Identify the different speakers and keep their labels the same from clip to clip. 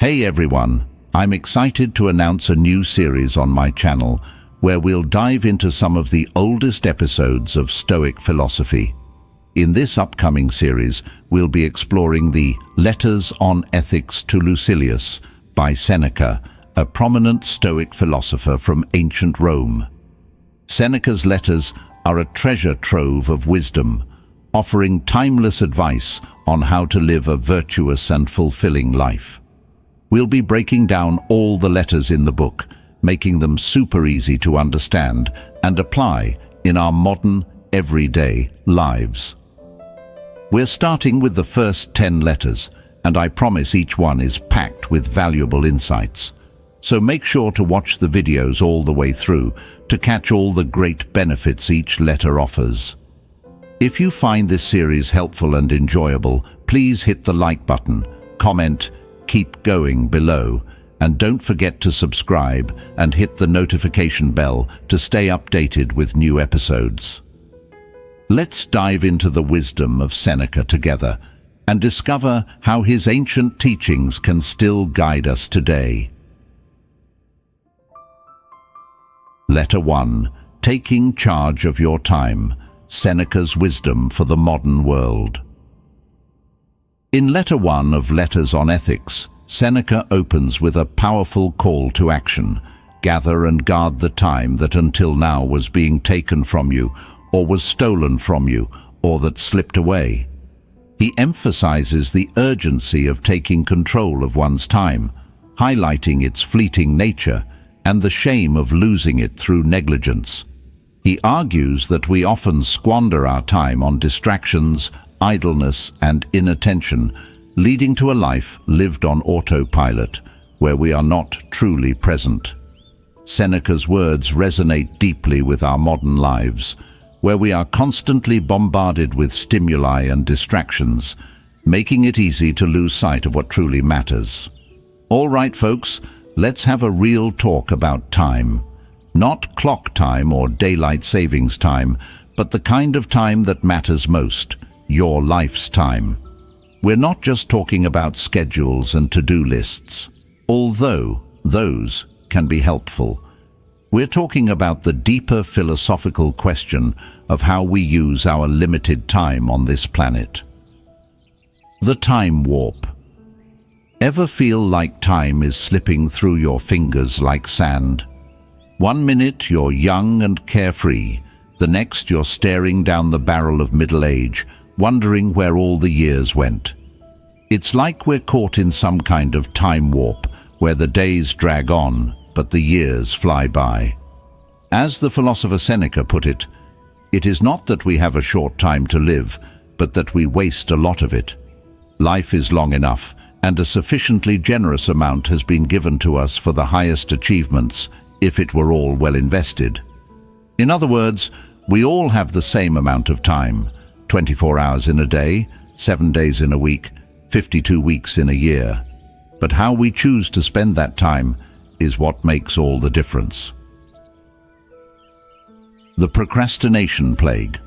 Speaker 1: Hey everyone, I'm excited to announce a new series on my channel where we'll dive into some of the oldest episodes of Stoic philosophy. In this upcoming series, we'll be exploring the Letters on Ethics to Lucilius by Seneca, a prominent Stoic philosopher from ancient Rome. Seneca's letters are a treasure trove of wisdom, offering timeless advice on how to live a virtuous and fulfilling life. We'll be breaking down all the letters in the book, making them super easy to understand and apply in our modern, everyday lives. We're starting with the first 10 letters, and I promise each one is packed with valuable insights. So make sure to watch the videos all the way through to catch all the great benefits each letter offers. If you find this series helpful and enjoyable, please hit the like button, comment, keep going below, and don't forget to subscribe and hit the notification bell to stay updated with new episodes. Let's dive into the wisdom of Seneca together and discover how his ancient teachings can still guide us today. Letter 1. Taking charge of your time. Seneca's wisdom for the modern world. In Letter 1 of Letters on Ethics, Seneca opens with a powerful call to action. Gather and guard the time that until now was being taken from you, or was stolen from you, or that slipped away. He emphasizes the urgency of taking control of one's time, highlighting its fleeting nature and the shame of losing it through negligence. He argues that we often squander our time on distractions, idleness, and inattention, leading to a life lived on autopilot, where we are not truly present. Seneca's words resonate deeply with our modern lives, where we are constantly bombarded with stimuli and distractions, making it easy to lose sight of what truly matters. All right, folks, let's have a real talk about time. Not clock time or daylight savings time, but the kind of time that matters most, your life's time. We're not just talking about schedules and to-do lists, although those can be helpful. We're talking about the deeper philosophical question of how we use our limited time on this planet. The time warp. Ever feel like time is slipping through your fingers like sand? One minute you're young and carefree, the next you're staring down the barrel of middle age, wondering where all the years went. It's like we're caught in some kind of time warp, where the days drag on, but the years fly by. As the philosopher Seneca put it, it is not that we have a short time to live, but that we waste a lot of it. Life is long enough, and a sufficiently generous amount has been given to us for the highest achievements, if it were all well invested. In other words, we all have the same amount of time, 24 hours in a day, 7 days in a week, 52 weeks in a year. But how we choose to spend that time is what makes all the difference. The procrastination plague.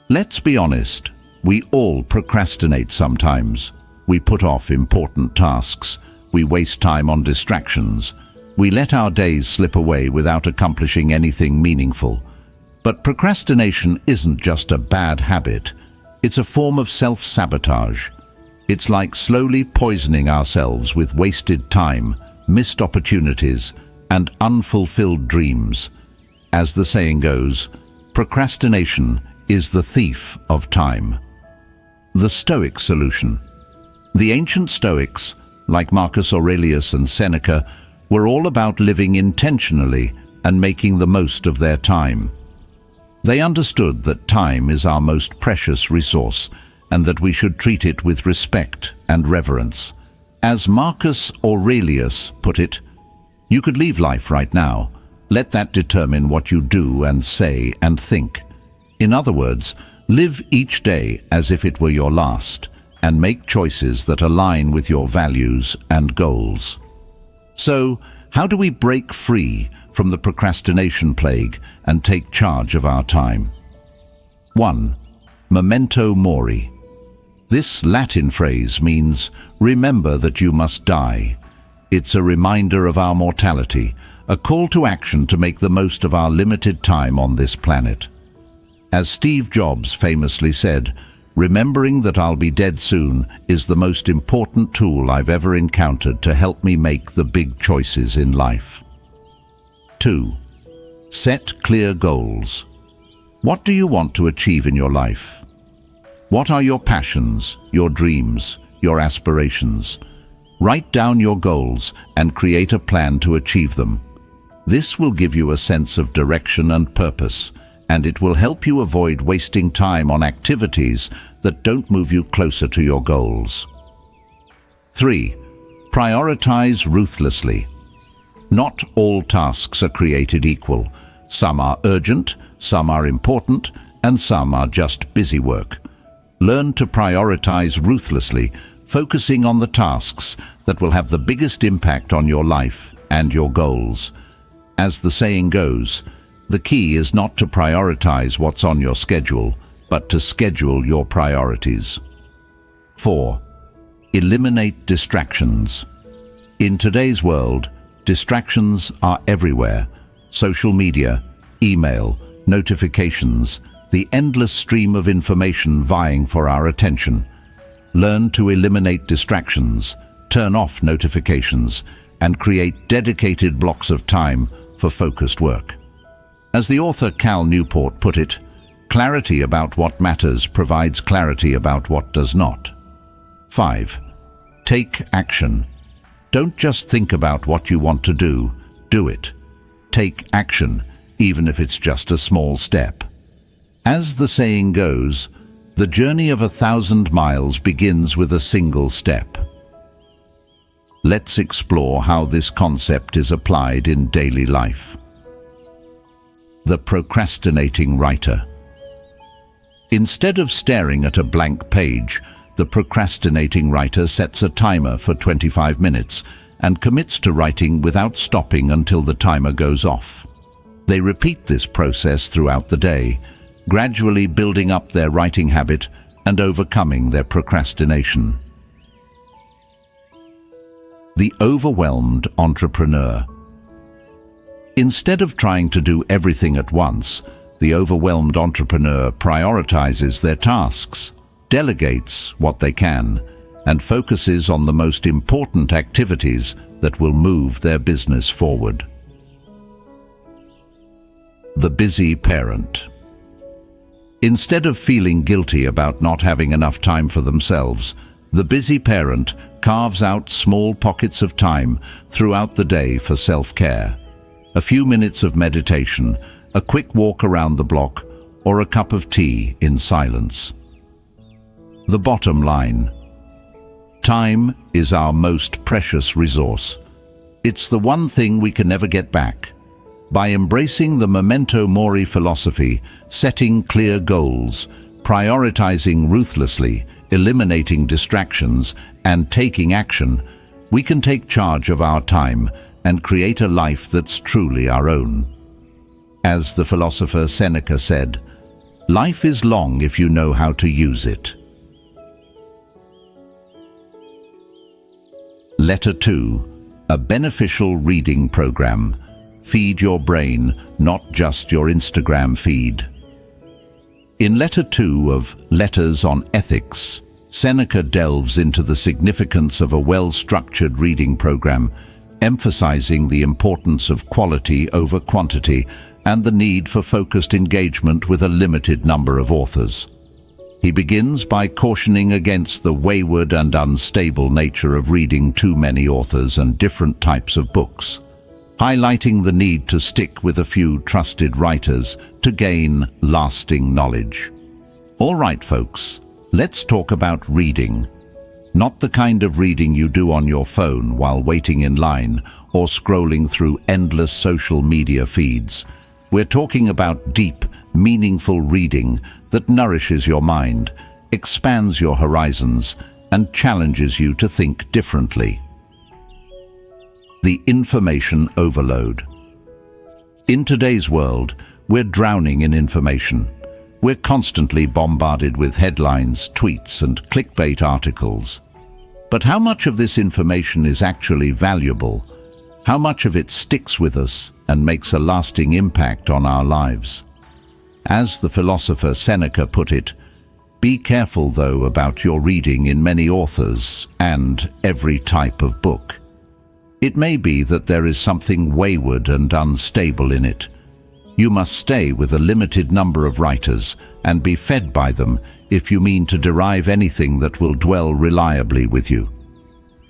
Speaker 1: Let's be honest, we all procrastinate sometimes. We put off important tasks, we waste time on distractions, we let our days slip away without accomplishing anything meaningful. But procrastination isn't just a bad habit, it's a form of self-sabotage. It's like slowly poisoning ourselves with wasted time, missed opportunities, and unfulfilled dreams. As the saying goes, procrastination is the thief of time. The Stoic solution. The ancient Stoics, like Marcus Aurelius and Seneca, were all about living intentionally and making the most of their time. They understood that time is our most precious resource and that we should treat it with respect and reverence. As Marcus Aurelius put it, you could leave life right now. Let that determine what you do and say and think. In other words, live each day as if it were your last and make choices that align with your values and goals. So, how do we break free from the procrastination plague and take charge of our time? 1. Memento mori. This Latin phrase means, "Remember that you must die." It's a reminder of our mortality, a call to action to make the most of our limited time on this planet. As Steve Jobs famously said, "Remembering that I'll be dead soon is the most important tool I've ever encountered to help me make the big choices in life." 2. Set clear goals. What do you want to achieve in your life? What are your passions, your dreams, your aspirations? Write down your goals and create a plan to achieve them. This will give you a sense of direction and purpose, and it will help you avoid wasting time on activities that don't move you closer to your goals. 3. Prioritize ruthlessly. Not all tasks are created equal. Some are urgent, some are important, and some are just busy work. Learn to prioritize ruthlessly, focusing on the tasks that will have the biggest impact on your life and your goals. As the saying goes, the key is not to prioritize what's on your schedule, but to schedule your priorities. 4. Eliminate distractions. In today's world, distractions are everywhere. Social media, email, notifications, the endless stream of information vying for our attention. Learn to eliminate distractions, turn off notifications, and create dedicated blocks of time for focused work. As the author Cal Newport put it, clarity about what matters provides clarity about what does not. 5. Take action. Don't just think about what you want to do it. Take action, even if it's just a small step. As the saying goes, the journey of 1,000 miles begins with a single step. Let's explore how this concept is applied in daily life. The procrastinating writer. Instead of staring at a blank page, the procrastinating writer sets a timer for 25 minutes and commits to writing without stopping until the timer goes off. They repeat this process throughout the day, gradually building up their writing habit and overcoming their procrastination. The overwhelmed entrepreneur. Instead of trying to do everything at once, the overwhelmed entrepreneur prioritizes their tasks, delegates what they can, and focuses on the most important activities that will move their business forward. The busy parent. Instead of feeling guilty about not having enough time for themselves, the busy parent carves out small pockets of time throughout the day for self-care. A few minutes of meditation, a quick walk around the block, or a cup of tea in silence. The bottom line. Time is our most precious resource. It's the one thing we can never get back. By embracing the memento mori philosophy, setting clear goals, prioritizing ruthlessly, eliminating distractions, and taking action, we can take charge of our time and create a life that's truly our own. As the philosopher Seneca said, "Life is long if you know how to use it." Letter 2. A beneficial reading program. Feed your brain, not just your Instagram feed. In Letter 2 of Letters on Ethics, Seneca delves into the significance of a well-structured reading program, emphasizing the importance of quality over quantity and the need for focused engagement with a limited number of authors. He begins by cautioning against the wayward and unstable nature of reading too many authors and different types of books, highlighting the need to stick with a few trusted writers to gain lasting knowledge. All right, folks, let's talk about reading. Not the kind of reading you do on your phone while waiting in line or scrolling through endless social media feeds. We're talking about deep, meaningful reading that nourishes your mind, expands your horizons, and challenges you to think differently. The information overload. In today's world, we're drowning in information. We're constantly bombarded with headlines, tweets, and clickbait articles. But how much of this information is actually valuable? How much of it sticks with us and makes a lasting impact on our lives? As the philosopher Seneca put it, be careful, though, about your reading in many authors and every type of book. It may be that there is something wayward and unstable in it. You must stay with a limited number of writers and be fed by them if you mean to derive anything that will dwell reliably with you.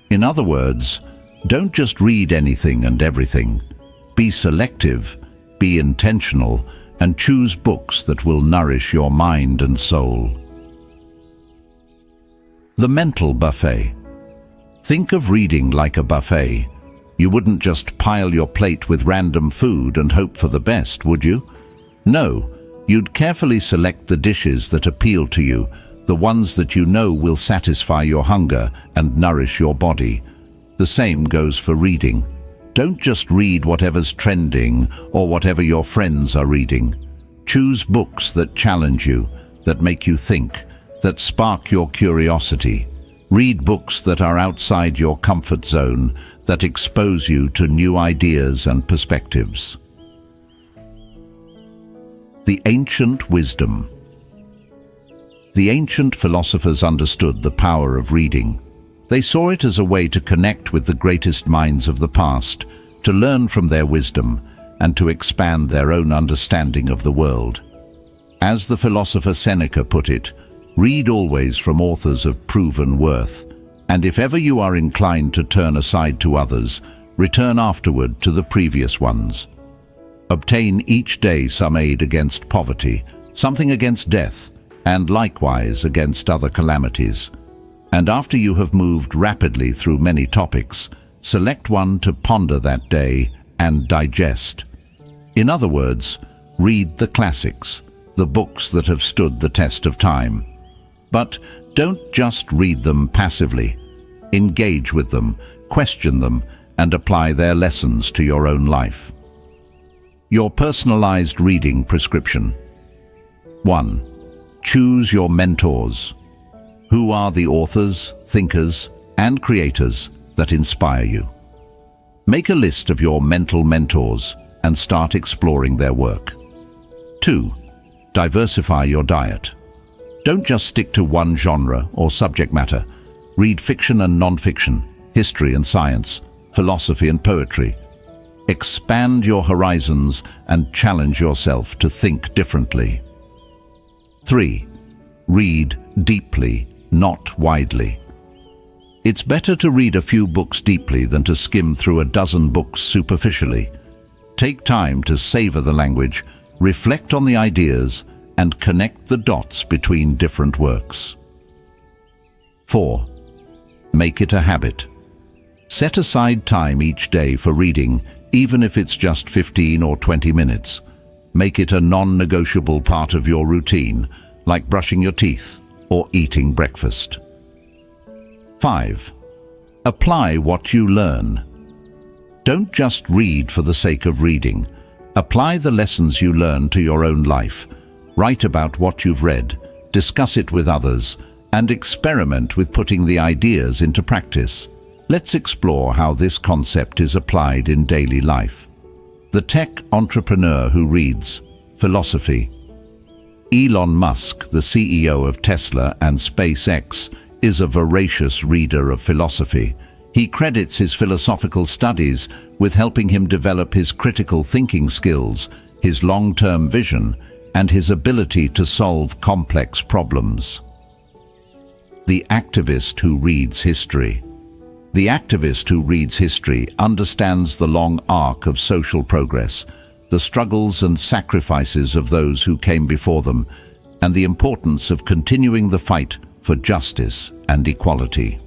Speaker 1: In other words, don't just read anything and everything. Be selective, be intentional, and choose books that will nourish your mind and soul. The mental buffet. Think of reading like a buffet. You wouldn't just pile your plate with random food and hope for the best, would you? No, you'd carefully select the dishes that appeal to you, the ones that you know will satisfy your hunger and nourish your body. The same goes for reading. Don't just read whatever's trending or whatever your friends are reading. Choose books that challenge you, that make you think, that spark your curiosity. Read books that are outside your comfort zone, that expose you to new ideas and perspectives. The ancient wisdom. The ancient philosophers understood the power of reading. They saw it as a way to connect with the greatest minds of the past, to learn from their wisdom, and to expand their own understanding of the world. As the philosopher Seneca put it, read always from authors of proven worth, and if ever you are inclined to turn aside to others, return afterward to the previous ones. Obtain each day some aid against poverty, something against death, and likewise against other calamities. And after you have moved rapidly through many topics, select one to ponder that day and digest. In other words, read the classics, the books that have stood the test of time. But don't just read them passively. Engage with them, question them, and apply their lessons to your own life. Your personalized reading prescription. 1. Choose your mentors. Who are the authors, thinkers, and creators that inspire you? Make a list of your mental mentors and start exploring their work. 2. Diversify your diet. Don't just stick to one genre or subject matter. Read fiction and non-fiction, history and science, philosophy and poetry. Expand your horizons and challenge yourself to think differently. 3. Read deeply, not widely. It's better to read a few books deeply than to skim through a dozen books superficially. Take time to savor the language, reflect on the ideas, and connect the dots between different works. 4. Make it a habit. Set aside time each day for reading, even if it's just 15 or 20 minutes. Make it a non-negotiable part of your routine, like brushing your teeth or eating breakfast. 5. Apply what you learn. Don't just read for the sake of reading. Apply the lessons you learn to your own life. Write about what you've read, discuss it with others, and experiment with putting the ideas into practice. Let's explore how this concept is applied in daily life. The tech entrepreneur who reads. Philosophy. Elon Musk, the CEO of Tesla and SpaceX, is a voracious reader of philosophy. He credits his philosophical studies with helping him develop his critical thinking skills, his long-term vision, and his ability to solve complex problems. The activist who reads history. The activist who reads history understands the long arc of social progress, the struggles and sacrifices of those who came before them, and the importance of continuing the fight for justice and equality.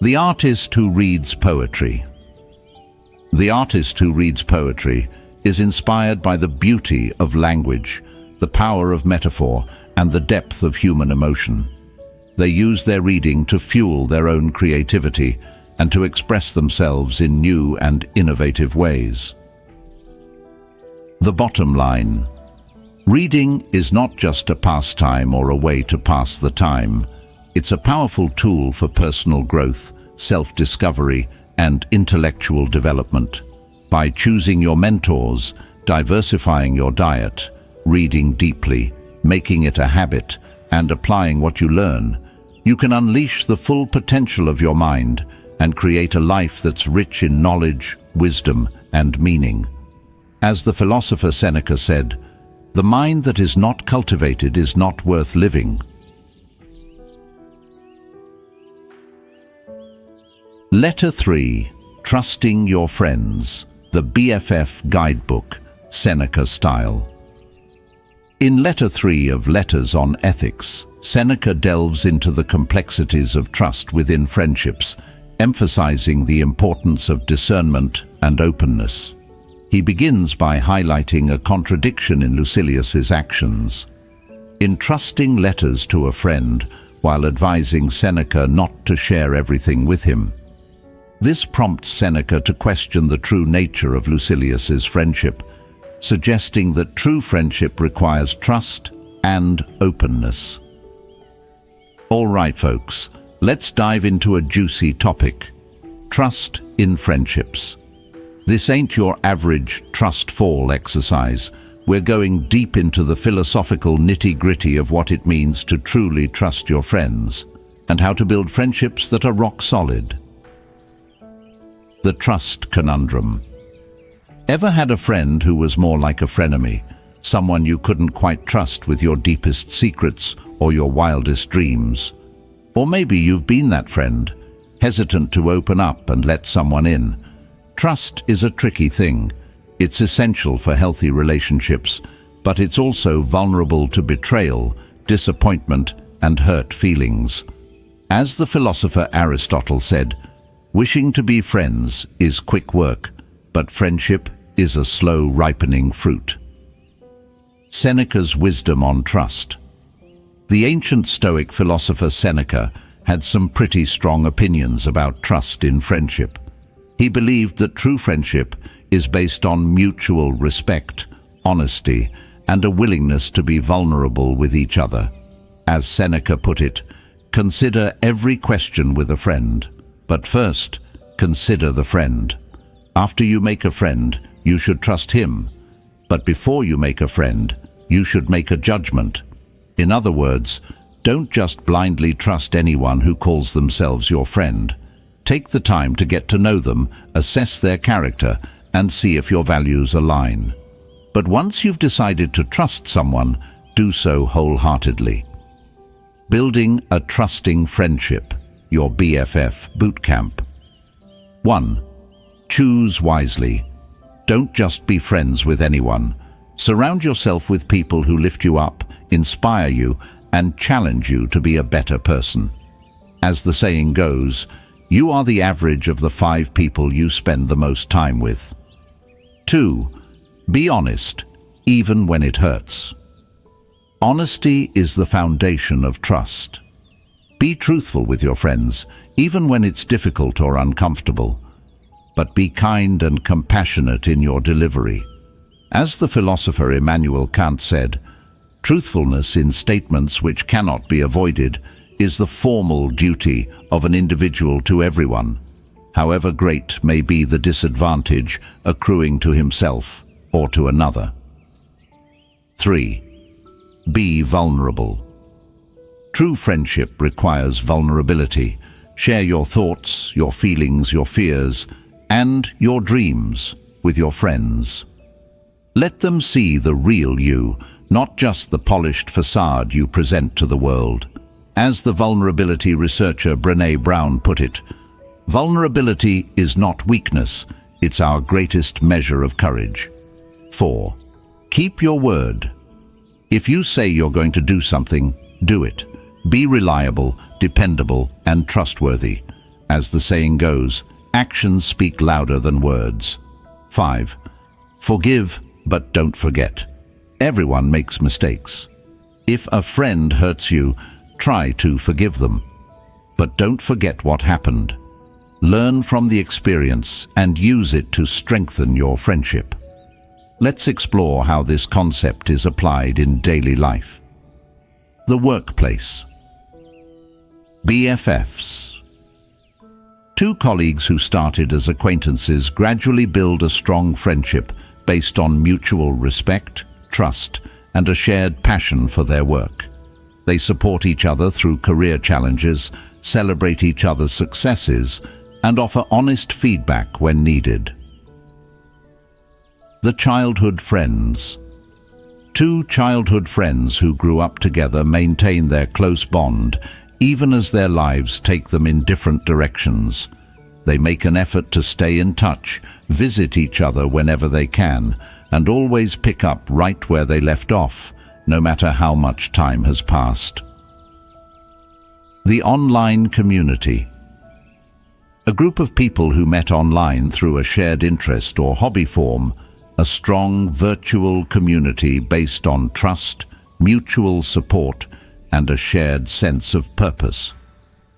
Speaker 1: The artist who reads poetry. The artist who reads poetry is inspired by the beauty of language, the power of metaphor, and the depth of human emotion. They use their reading to fuel their own creativity and to express themselves in new and innovative ways. The bottom line. Reading is not just a pastime or a way to pass the time. It's a powerful tool for personal growth, self-discovery, and intellectual development. By choosing your mentors, diversifying your diet, reading deeply, making it a habit, and applying what you learn, you can unleash the full potential of your mind and create a life that's rich in knowledge, wisdom, and meaning. As the philosopher Seneca said, "The mind that is not cultivated is not worth living." Letter 3. Trusting Your Friends, the BFF Guidebook, Seneca Style. In Letter 3 of Letters on Ethics, Seneca delves into the complexities of trust within friendships, emphasizing the importance of discernment and openness. He begins by highlighting a contradiction in Lucilius's actions. Entrusting letters to a friend while advising Seneca not to share everything with him. This prompts Seneca to question the true nature of Lucilius's friendship, suggesting that true friendship requires trust and openness. All right, folks, let's dive into a juicy topic: trust in friendships. This ain't your average trust fall exercise. We're going deep into the philosophical nitty-gritty of what it means to truly trust your friends and how to build friendships that are rock solid. The trust conundrum. Ever had a friend who was more like a frenemy, someone you couldn't quite trust with your deepest secrets or your wildest dreams? Or maybe you've been that friend, hesitant to open up and let someone in. Trust is a tricky thing. It's essential for healthy relationships, but it's also vulnerable to betrayal, disappointment, and hurt feelings. As the philosopher Aristotle said, "Wishing to be friends is quick work, but friendship is a slow ripening fruit." Seneca's wisdom on trust. The ancient Stoic philosopher Seneca had some pretty strong opinions about trust in friendship. He believed that true friendship is based on mutual respect, honesty, and a willingness to be vulnerable with each other. As Seneca put it, consider every question with a friend, but first, consider the friend. After you make a friend, you should trust him, but before you make a friend, you should make a judgment. In other words, don't just blindly trust anyone who calls themselves your friend. Take the time to get to know them, assess their character, and see if your values align. But once you've decided to trust someone, do so wholeheartedly. Building a trusting friendship, your BFF bootcamp. 1. Choose wisely. Don't just be friends with anyone. Surround yourself with people who lift you up, inspire you, and challenge you to be a better person. As the saying goes, you are the average of the 5 people you spend the most time with. 2. Be honest, even when it hurts. Honesty is the foundation of trust. Be truthful with your friends, even when it's difficult or uncomfortable. But be kind and compassionate in your delivery. As the philosopher Immanuel Kant said, truthfulness in statements which cannot be avoided is the formal duty of an individual to everyone, however great may be the disadvantage accruing to himself or to another. 3. Be vulnerable. True friendship requires vulnerability. Share your thoughts, your feelings, your fears, and your dreams with your friends. Let them see the real you, not just the polished facade you present to the world. As the vulnerability researcher Brené Brown put it, vulnerability is not weakness, it's our greatest measure of courage. 4. Keep your word. If you say you're going to do something, do it. Be reliable, dependable, and trustworthy. As the saying goes, actions speak louder than words. 5. Forgive, but don't forget. Everyone makes mistakes. If a friend hurts you, try to forgive them. But don't forget what happened. Learn from the experience and use it to strengthen your friendship. Let's explore how this concept is applied in daily life. The workplace. BFFs. Two colleagues who started as acquaintances gradually build a strong friendship based on mutual respect, trust, and a shared passion for their work. They support each other through career challenges, celebrate each other's successes, and offer honest feedback when needed. The childhood friends. Two childhood friends who grew up together maintain their close bond, even as their lives take them in different directions. They make an effort to stay in touch, visit each other whenever they can, and always pick up right where they left off, no matter how much time has passed. The online community. A group of people who met online through a shared interest or hobby form a strong virtual community based on trust, mutual support, and a shared sense of purpose.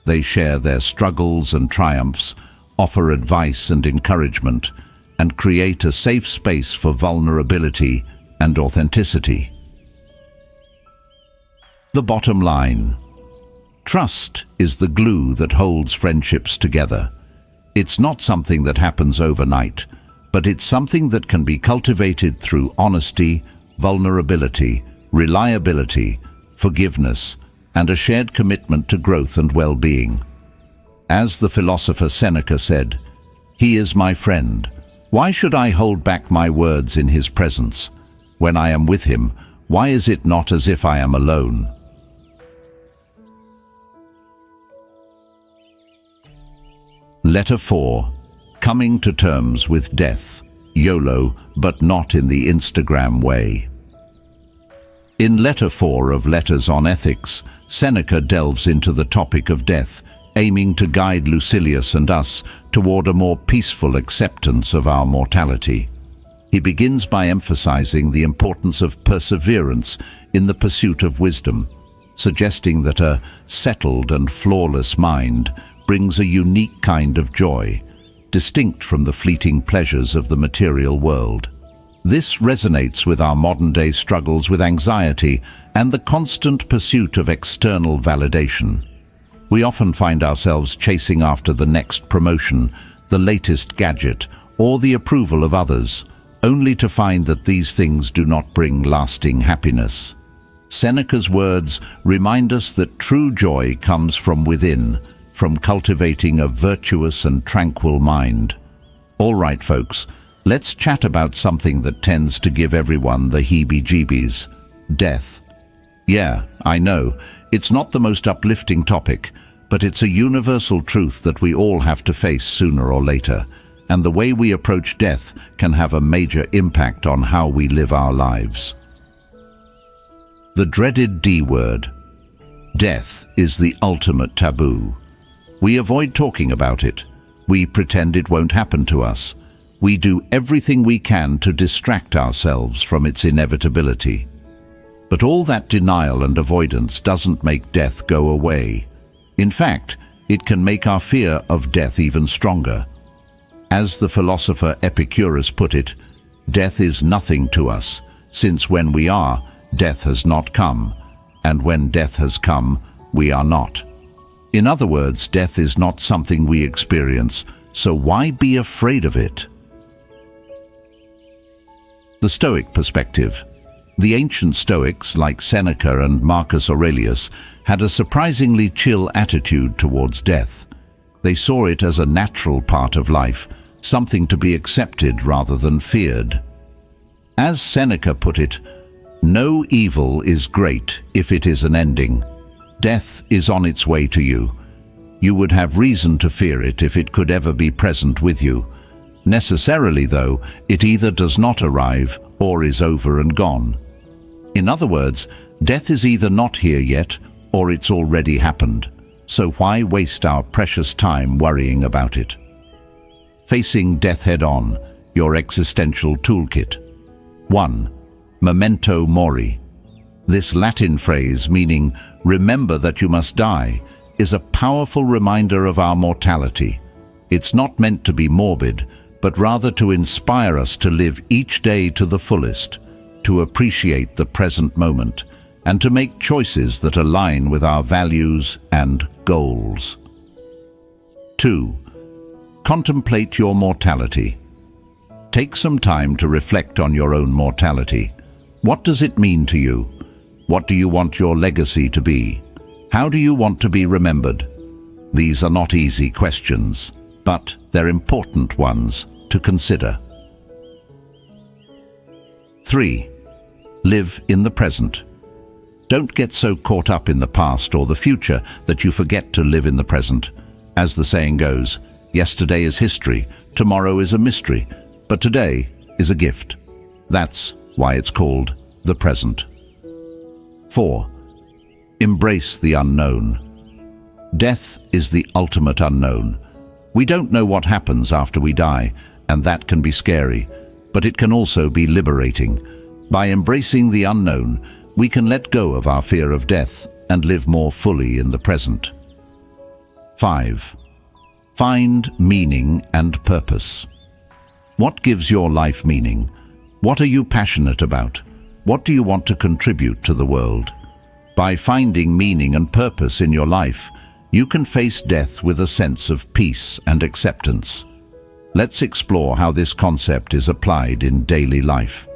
Speaker 1: They share their struggles and triumphs, offer advice and encouragement, and create a safe space for vulnerability and authenticity. The bottom line. Trust is the glue that holds friendships together. It's not something that happens overnight, but it's something that can be cultivated through honesty, vulnerability, reliability, forgiveness, and a shared commitment to growth and well-being. As the philosopher Seneca said, "He is my friend. Why should I hold back my words in his presence? When I am with him, why is it not as if I am alone?" Letter 4. Coming to terms with death. YOLO, but not in the Instagram way. In Letter 4 of Letters on Ethics, Seneca delves into the topic of death, aiming to guide Lucilius and us toward a more peaceful acceptance of our mortality. He begins by emphasizing the importance of perseverance in the pursuit of wisdom, suggesting that a settled and flawless mind brings a unique kind of joy, distinct from the fleeting pleasures of the material world. This resonates with our modern-day struggles with anxiety and the constant pursuit of external validation. We often find ourselves chasing after the next promotion, the latest gadget, or the approval of others, only to find that these things do not bring lasting happiness. Seneca's words remind us that true joy comes from within, from cultivating a virtuous and tranquil mind. All right, folks, let's chat about something that tends to give everyone the heebie-jeebies: death. Yeah, I know, it's not the most uplifting topic, but it's a universal truth that we all have to face sooner or later, and the way we approach death can have a major impact on how we live our lives. The dreaded D word. Death is the ultimate taboo. We avoid talking about it. We pretend it won't happen to us. We do everything we can to distract ourselves from its inevitability. But all that denial and avoidance doesn't make death go away. In fact, it can make our fear of death even stronger. As the philosopher Epicurus put it, death is nothing to us, since when we are, death has not come, and when death has come, we are not. In other words, death is not something we experience, so why be afraid of it? The Stoic perspective. The ancient Stoics, like Seneca and Marcus Aurelius, had a surprisingly chill attitude towards death. They saw it as a natural part of life, something to be accepted rather than feared. As Seneca put it, "No evil is great if it is an ending. Death is on its way to you. You would have reason to fear it if it could ever be present with you. Necessarily, though, it either does not arrive or is over and gone." In other words, death is either not here yet or it's already happened. So why waste our precious time worrying about it? Facing death head-on, your existential toolkit. 1. Memento mori. This Latin phrase, meaning "remember that you must die," is a powerful reminder of our mortality. It's not meant to be morbid, but rather to inspire us to live each day to the fullest, to appreciate the present moment, and to make choices that align with our values and goals. 2. Contemplate your mortality. Take some time to reflect on your own mortality. What does it mean to you? What do you want your legacy to be? How do you want to be remembered? These are not easy questions, but they're important ones to consider. 3. Live in the present. Don't get so caught up in the past or the future that you forget to live in the present. As the saying goes, yesterday is history, tomorrow is a mystery, but today is a gift. That's why it's called the present. 4. Embrace the unknown. Death is the ultimate unknown. We don't know what happens after we die, and that can be scary, but it can also be liberating. By embracing the unknown, we can let go of our fear of death and live more fully in the present. 5. Find meaning and purpose. What gives your life meaning? What are you passionate about? What do you want to contribute to the world? By finding meaning and purpose in your life, you can face death with a sense of peace and acceptance. Let's explore how this concept is applied in daily life.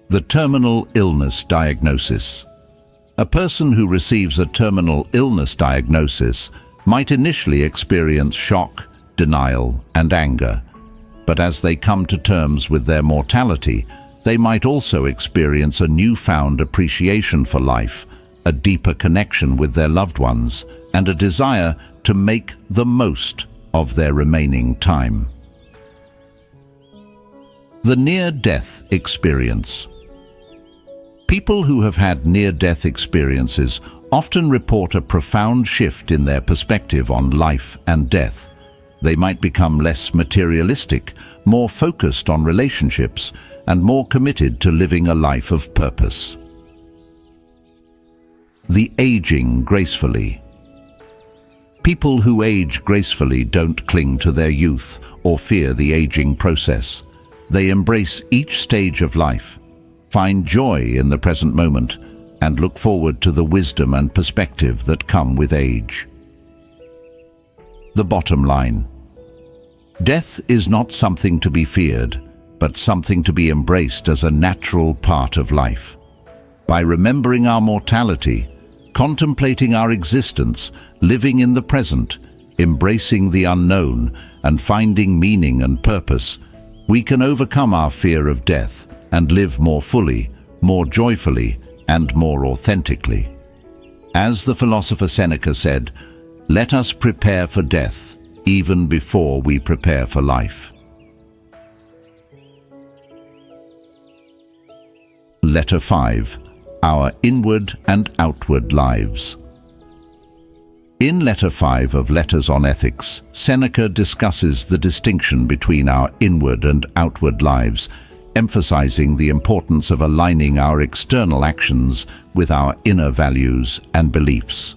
Speaker 1: The terminal illness diagnosis. A person who receives a terminal illness diagnosis might initially experience shock, denial, and anger. But as they come to terms with their mortality, they might also experience a newfound appreciation for life, a deeper connection with their loved ones, and a desire to make the most of their remaining time. The near-death experience. People who have had near-death experiences often report a profound shift in their perspective on life and death. They might become less materialistic, more focused on relationships, and more committed to living a life of purpose. The aging gracefully. People who age gracefully don't cling to their youth or fear the aging process. They embrace each stage of life, find joy in the present moment, and look forward to the wisdom and perspective that come with age. The bottom line. Death is not something to be feared, but something to be embraced as a natural part of life. By remembering our mortality, contemplating our existence, living in the present, embracing the unknown, and finding meaning and purpose, we can overcome our fear of death and live more fully, more joyfully, and more authentically. As the philosopher Seneca said, "Let us prepare for death, even before we prepare for life." Letter 5. Our inward and outward lives. In Letter 5 of Letters on Ethics, Seneca discusses the distinction between our inward and outward lives, emphasizing the importance of aligning our external actions with our inner values and beliefs.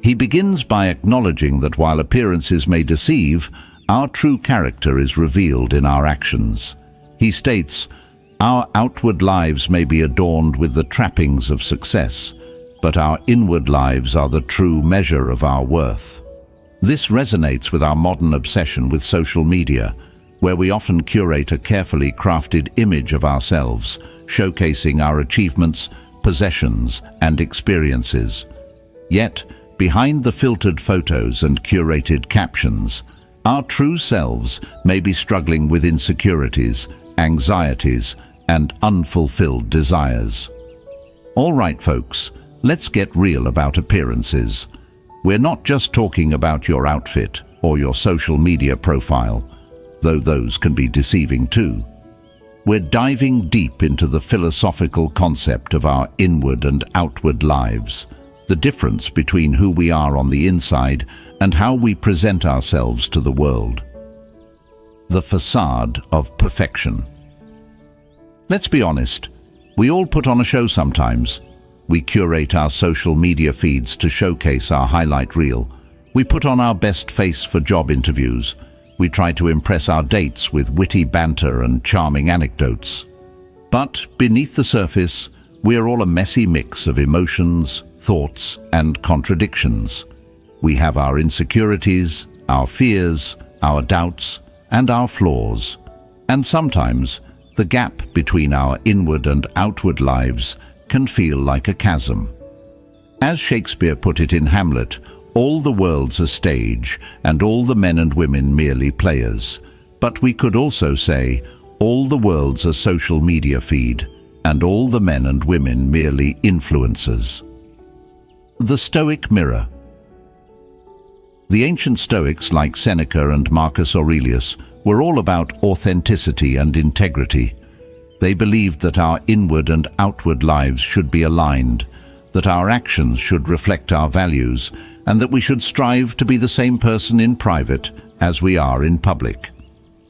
Speaker 1: He begins by acknowledging that while appearances may deceive, our true character is revealed in our actions. He states, "Our outward lives may be adorned with the trappings of success, but our inward lives are the true measure of our worth." This resonates with our modern obsession with social media, where we often curate a carefully crafted image of ourselves, showcasing our achievements, possessions, and experiences. Yet, behind the filtered photos and curated captions, our true selves may be struggling with insecurities, anxieties, and unfulfilled desires. All right, folks, let's get real about appearances. We're not just talking about your outfit or your social media profile, though those can be deceiving too. We're diving deep into the philosophical concept of our inward and outward lives, the difference between who we are on the inside and how we present ourselves to the world. The facade of perfection. Let's be honest, we all put on a show sometimes. We curate our social media feeds to showcase our highlight reel. We put on our best face for job interviews. We try to impress our dates with witty banter and charming anecdotes. But beneath the surface, we are all a messy mix of emotions, thoughts, and contradictions. We have our insecurities, our fears, our doubts, and our flaws. And sometimes, the gap between our inward and outward lives can feel like a chasm. As Shakespeare put it in Hamlet, all the world's a stage, and all the men and women merely players. But we could also say, all the world's a social media feed, and all the men and women merely influencers. The Stoic Mirror. The ancient Stoics, like Seneca and Marcus Aurelius, were all about authenticity and integrity. They believed that our inward and outward lives should be aligned, that our actions should reflect our values, and that we should strive to be the same person in private as we are in public.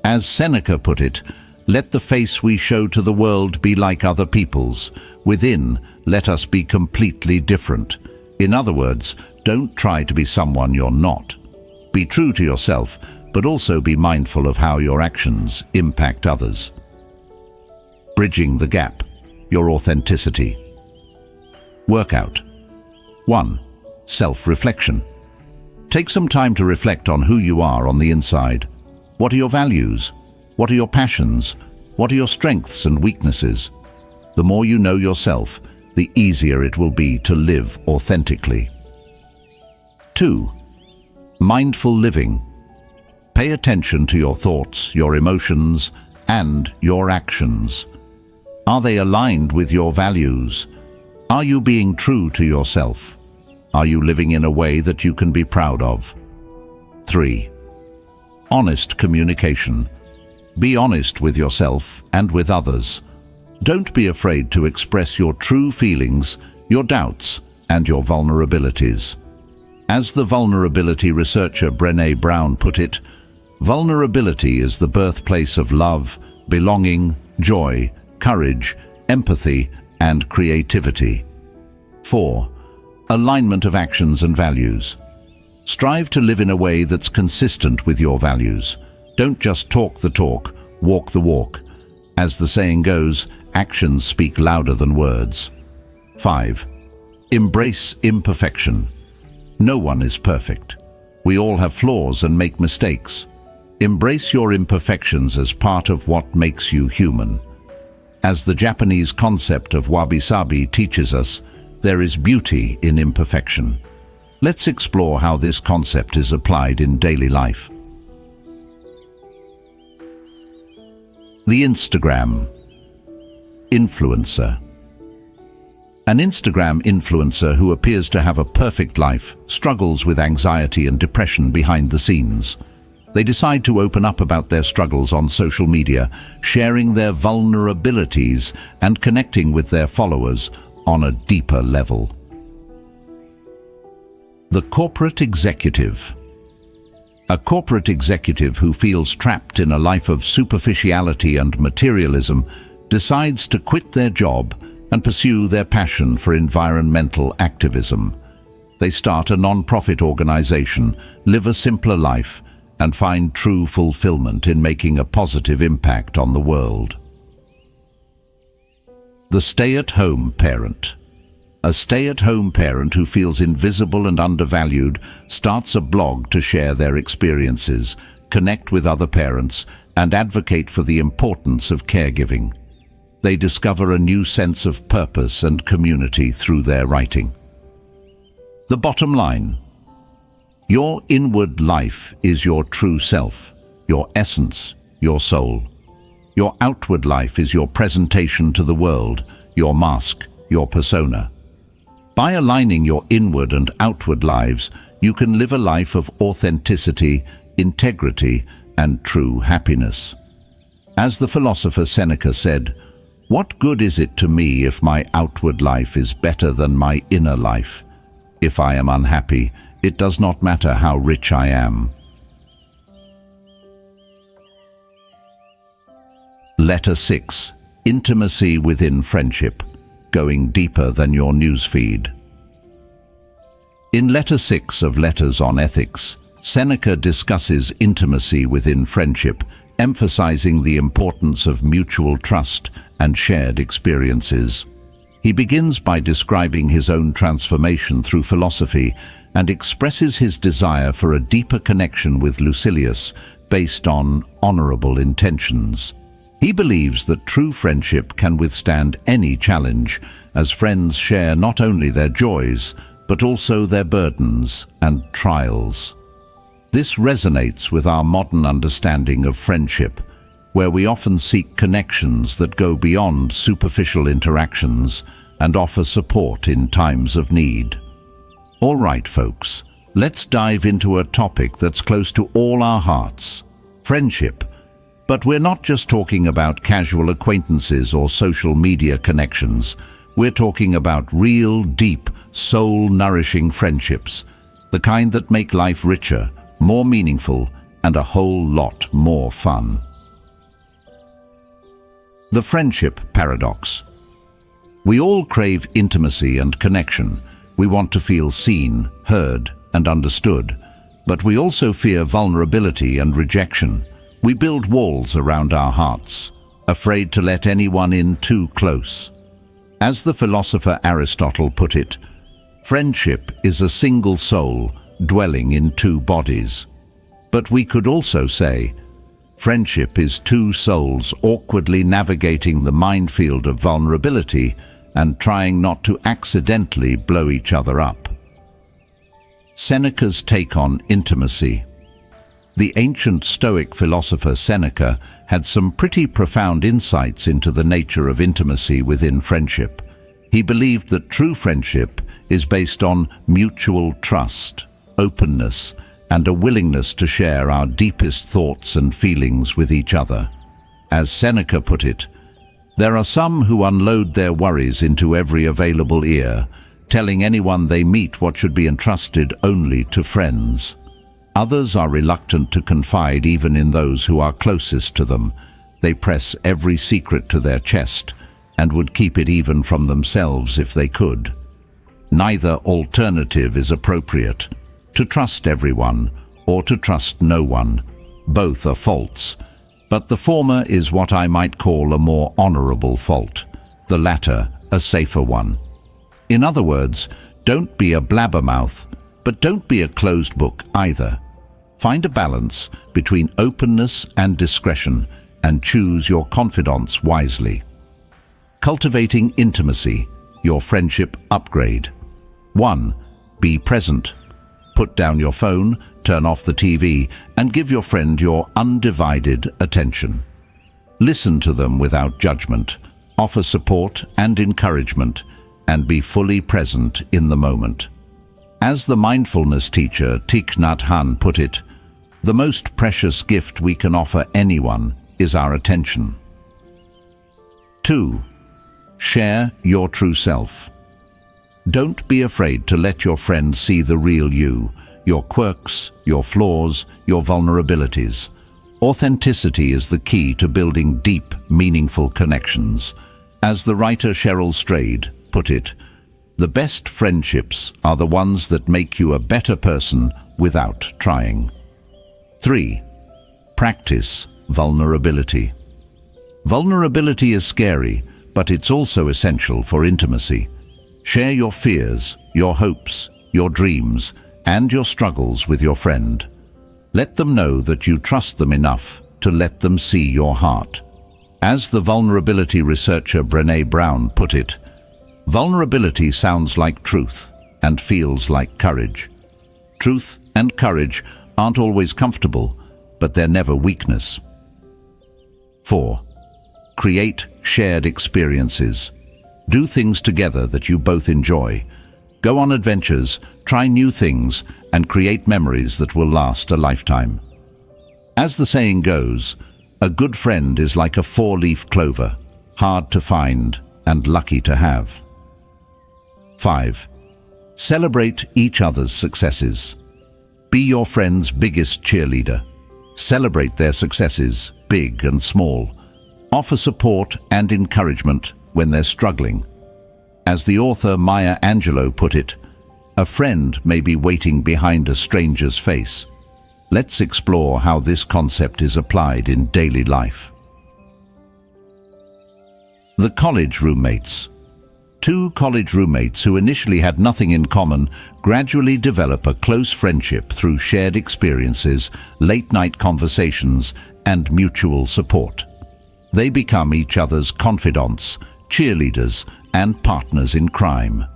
Speaker 1: As Seneca put it, let the face we show to the world be like other people's. Within, let us be completely different. In other words, don't try to be someone you're not. Be true to yourself, but also be mindful of how your actions impact others. Bridging the gap, your authenticity. Workout. 1. Self-reflection. Take some time to reflect on who you are on the inside. What are your values? What are your passions? What are your strengths and weaknesses? The more you know yourself, the easier it will be to live authentically. 2. Mindful living. Pay attention to your thoughts, your emotions, and your actions. Are they aligned with your values? Are you being true to yourself? Are you living in a way that you can be proud of? 3. Honest communication. Be honest with yourself and with others. Don't be afraid to express your true feelings, your doubts, and your vulnerabilities. As the vulnerability researcher Brené Brown put it, vulnerability is the birthplace of love, belonging, joy, courage, empathy, and creativity. 4. Alignment of actions and values. Strive to live in a way that's consistent with your values. Don't just talk the talk, walk the walk. As the saying goes, actions speak louder than words. 5. Embrace imperfection. No one is perfect. We all have flaws and make mistakes. Embrace your imperfections as part of what makes you human. As the Japanese concept of wabi-sabi teaches us, there is beauty in imperfection. Let's explore how this concept is applied in daily life. The Instagram influencer. An Instagram influencer who appears to have a perfect life struggles with anxiety and depression behind the scenes. They decide to open up about their struggles on social media, sharing their vulnerabilities and connecting with their followers on a deeper level. The corporate executive. A corporate executive who feels trapped in a life of superficiality and materialism decides to quit their job and pursue their passion for environmental activism. They start a non-profit organization, live a simpler life, and find true fulfillment in making a positive impact on the world. The stay-at-home parent. A stay-at-home parent who feels invisible and undervalued starts a blog to share their experiences, connect with other parents, and advocate for the importance of caregiving. They discover a new sense of purpose and community through their writing. The bottom line. Your inward life is your true self, your essence, your soul. Your outward life is your presentation to the world, your mask, your persona. By aligning your inward and outward lives, you can live a life of authenticity, integrity, and true happiness. As the philosopher Seneca said, "What good is it to me if my outward life is better than my inner life? If I am unhappy, it does not matter how rich I am." Letter 6. Intimacy within friendship, going deeper than your newsfeed. In Letter 6 of Letters on Ethics, Seneca discusses intimacy within friendship, emphasizing the importance of mutual trust and shared experiences. He begins by describing his own transformation through philosophy and expresses his desire for a deeper connection with Lucilius based on honorable intentions. He believes that true friendship can withstand any challenge, as friends share not only their joys, but also their burdens and trials. This resonates with our modern understanding of friendship, where we often seek connections that go beyond superficial interactions and offer support in times of need. All right, folks, let's dive into a topic that's close to all our hearts: friendship. But we're not just talking about casual acquaintances or social media connections. We're talking about real, deep, soul-nourishing friendships, the kind that make life richer, more meaningful, and a whole lot more fun. The friendship paradox. We all crave intimacy and connection. We want to feel seen, heard, and understood. But we also fear vulnerability and rejection. We build walls around our hearts, afraid to let anyone in too close. As the philosopher Aristotle put it, friendship is a single soul dwelling in two bodies. But we could also say, friendship is two souls awkwardly navigating the minefield of vulnerability and trying not to accidentally blow each other up. Seneca's take on intimacy. The ancient Stoic philosopher Seneca had some pretty profound insights into the nature of intimacy within friendship. He believed that true friendship is based on mutual trust, openness, and a willingness to share our deepest thoughts and feelings with each other. As Seneca put it, there are some who unload their worries into every available ear, telling anyone they meet what should be entrusted only to friends. Others are reluctant to confide even in those who are closest to them. They press every secret to their chest and would keep it even from themselves if they could. Neither alternative is appropriate. To trust everyone or to trust no one. Both are faults, but the former is what I might call a more honorable fault, the latter a safer one. In other words, don't be a blabbermouth, but don't be a closed book either. Find a balance between openness and discretion and choose your confidants wisely. Cultivating intimacy, your friendship upgrade. 1. Be present. Put down your phone, turn off the TV, and give your friend your undivided attention. Listen to them without judgment, offer support and encouragement, and be fully present in the moment. As the mindfulness teacher Thich Nhat Hanh put it, the most precious gift we can offer anyone is our attention. 2. Share your true self. Don't be afraid to let your friend see the real you, your quirks, your flaws, your vulnerabilities. Authenticity is the key to building deep, meaningful connections. As the writer Cheryl Strayed put it, the best friendships are the ones that make you a better person without trying. 3. Practice vulnerability. Vulnerability is scary, but it's also essential for intimacy. Share your fears, your hopes, your dreams, and your struggles with your friend. Let them know that you trust them enough to let them see your heart. As the vulnerability researcher Brené Brown put it, vulnerability sounds like truth and feels like courage. Truth and courage aren't always comfortable, but they're never weakness. 4. Create shared experiences. Do things together that you both enjoy. Go on adventures, try new things, and create memories that will last a lifetime. As the saying goes, a good friend is like a four-leaf clover, hard to find and lucky to have. 5. Celebrate each other's successes. Be your friend's biggest cheerleader. Celebrate their successes, big and small. Offer support and encouragement when they're struggling. As the author Maya Angelou put it, a friend may be waiting behind a stranger's face, Let's explore how this concept is applied in daily life. The college roommates. Two college roommates who initially had nothing in common gradually develop a close friendship through shared experiences, late-night conversations, and mutual support. They become each other's confidants, cheerleaders, and partners in crime.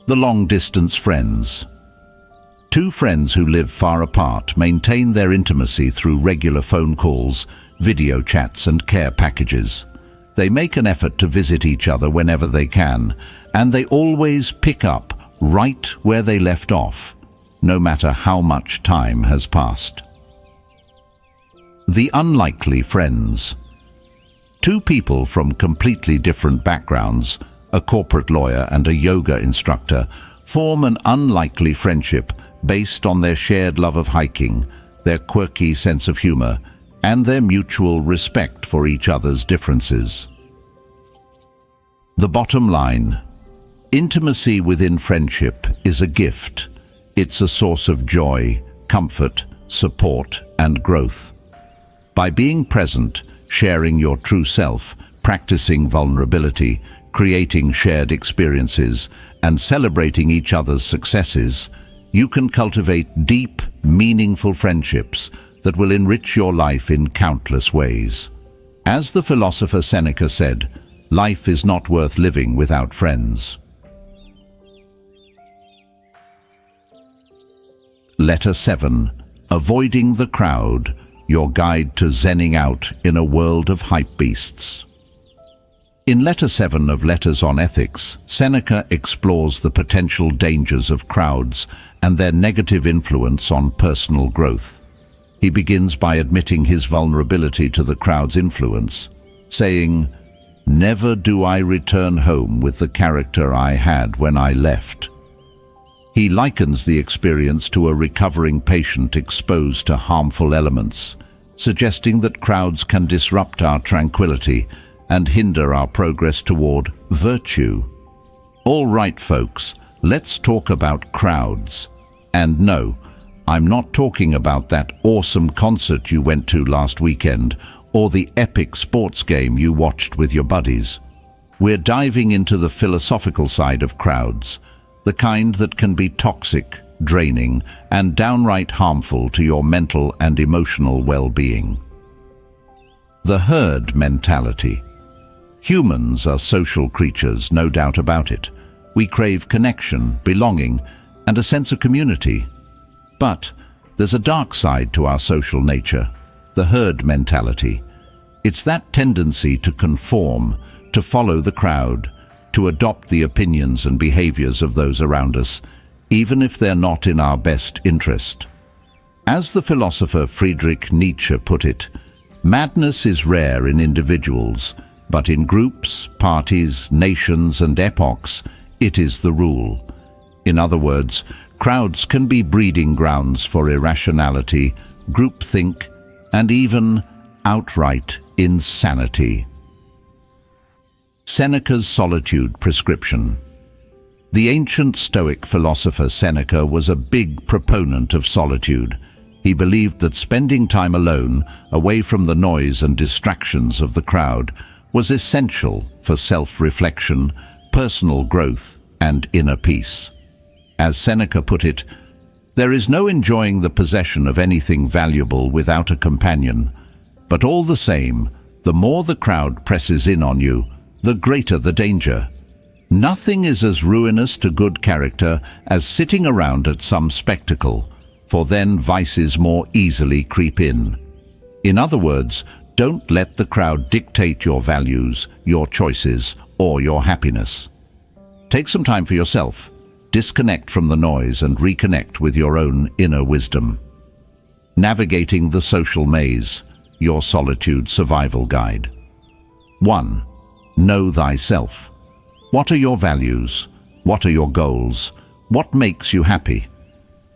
Speaker 1: The long-distance friends. Two friends who live far apart maintain their intimacy through regular phone calls, video chats, and care packages. They make an effort to visit each other whenever they can, and they always pick up right where they left off, no matter how much time has passed. The unlikely friends. Two people from completely different backgrounds, a corporate lawyer and a yoga instructor, form an unlikely friendship based on their shared love of hiking, their quirky sense of humor, and their mutual respect for each other's differences. The bottom line: intimacy within friendship is a gift. It's a source of joy, comfort, support, and growth. By being present, sharing your true self, practicing vulnerability, creating shared experiences, and celebrating each other's successes, you can cultivate deep, meaningful friendships that will enrich your life in countless ways. As the philosopher Seneca said, life is not worth living without friends. Letter 7. Avoiding the crowd, your guide to zenning out in a world of hypebeasts. In Letter 7 of Letters on Ethics, Seneca explores the potential dangers of crowds and their negative influence on personal growth. He begins by admitting his vulnerability to the crowd's influence, saying, "Never do I return home with the character I had when I left." He likens the experience to a recovering patient exposed to harmful elements, suggesting that crowds can disrupt our tranquility and hinder our progress toward virtue. All right, folks, let's talk about crowds. And no, I'm not talking about that awesome concert you went to last weekend or the epic sports game you watched with your buddies. We're diving into the philosophical side of crowds, the kind that can be toxic, draining, and downright harmful to your mental and emotional well-being. The herd mentality. Humans are social creatures, no doubt about it. We crave connection, belonging, and a sense of community. But there's a dark side to our social nature, the herd mentality. It's that tendency to conform, to follow the crowd, to adopt the opinions and behaviors of those around us, even if they're not in our best interest. As the philosopher Friedrich Nietzsche put it, madness is rare in individuals, but in groups, parties, nations, and epochs, it is the rule. In other words, crowds can be breeding grounds for irrationality, groupthink, and even outright insanity. Seneca's solitude prescription. The ancient Stoic philosopher Seneca was a big proponent of solitude. He believed that spending time alone, away from the noise and distractions of the crowd, was essential for self-reflection, personal growth, and inner peace. As Seneca put it, "There is no enjoying the possession of anything valuable without a companion, but all the same, the more the crowd presses in on you, the greater the danger. Nothing is as ruinous to good character as sitting around at some spectacle, for then vices more easily creep in." In other words, don't let the crowd dictate your values, your choices, or your happiness. Take some time for yourself, disconnect from the noise, and reconnect with your own inner wisdom. Navigating the social maze, your solitude survival guide. 1. Know thyself. What are your values? What are your goals? What makes you happy?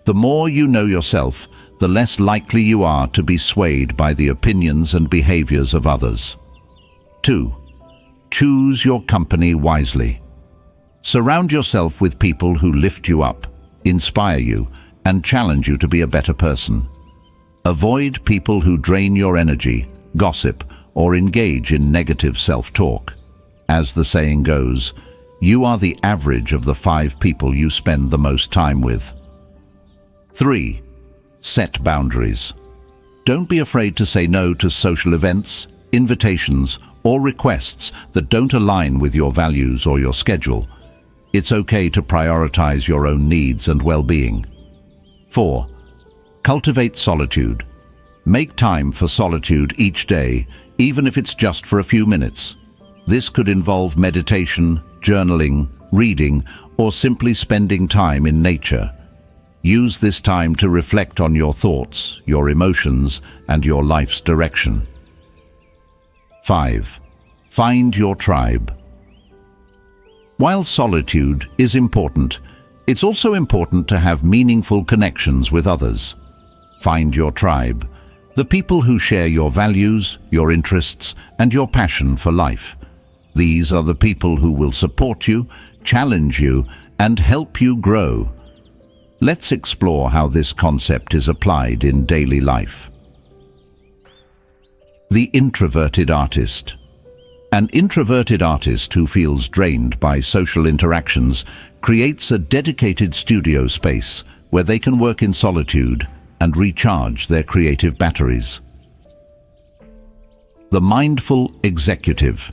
Speaker 1: The more you know yourself, the less likely you are to be swayed by the opinions and behaviors of others. 2. Choose your company wisely. Surround yourself with people who lift you up, inspire you, and challenge you to be a better person. Avoid people who drain your energy, gossip, or engage in negative self-talk. As the saying goes, you are the average of the 5 people you spend the most time with. 3. Set boundaries. Don't be afraid to say no to social events, invitations, or requests that don't align with your values or your schedule. It's okay to prioritize your own needs and well-being. 4. Cultivate solitude. Make time for solitude each day, even if it's just for a few minutes. This could involve meditation, journaling, reading, or simply spending time in nature. Use this time to reflect on your thoughts, your emotions, and your life's direction. 5. Find your tribe. While solitude is important, it's also important to have meaningful connections with others. Find your tribe, the people who share your values, your interests, and your passion for life. These are the people who will support you, challenge you, and help you grow. Let's explore how this concept is applied in daily life. The introverted artist. An introverted artist who feels drained by social interactions creates a dedicated studio space where they can work in solitude and recharge their creative batteries. The mindful executive.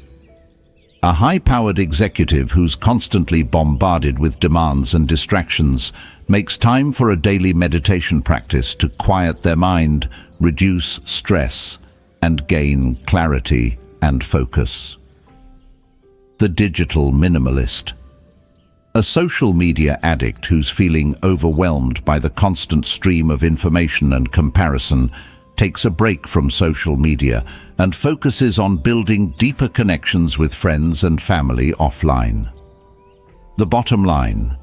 Speaker 1: A high-powered executive who's constantly bombarded with demands and distractions makes time for a daily meditation practice to quiet their mind, reduce stress, and gain clarity and focus. The digital minimalist. A social media addict who's feeling overwhelmed by the constant stream of information and comparison takes a break from social media and focuses on building deeper connections with friends and family offline. The bottom line.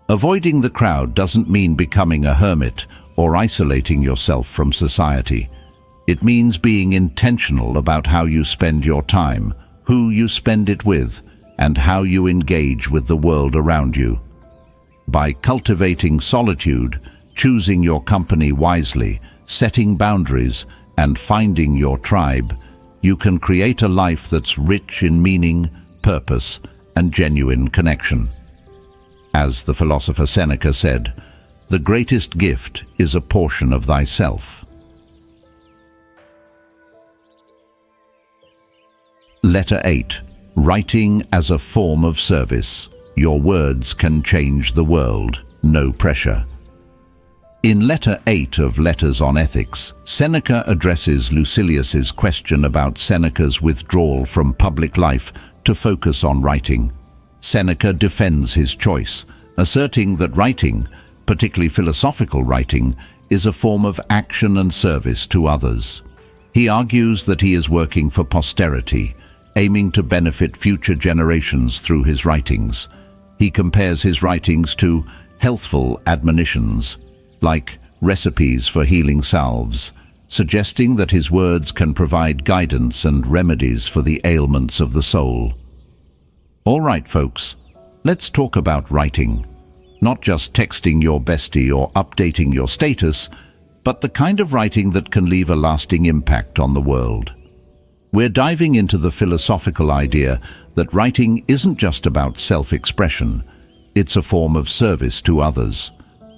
Speaker 1: Avoiding the crowd doesn't mean becoming a hermit or isolating yourself from society. It means being intentional about how you spend your time, who you spend it with, and how you engage with the world around you. By cultivating solitude, choosing your company wisely, setting boundaries, and finding your tribe, you can create a life that's rich in meaning, purpose, and genuine connection. As the philosopher Seneca said, "The greatest gift is a portion of thyself." Letter 8. Writing as a form of service. Your words can change the world. No pressure. In Letter 8 of Letters on Ethics, Seneca addresses Lucilius's question about Seneca's withdrawal from public life to focus on writing. Seneca defends his choice, asserting that writing, particularly philosophical writing, is a form of action and service to others. He argues that he is working for posterity, aiming to benefit future generations through his writings. He compares his writings to healthful admonitions, like recipes for healing salves, suggesting that his words can provide guidance and remedies for the ailments of the soul. All right, folks, let's talk about writing. Not just texting your bestie or updating your status, but the kind of writing that can leave a lasting impact on the world. We're diving into the philosophical idea that writing isn't just about self-expression. It's a form of service to others,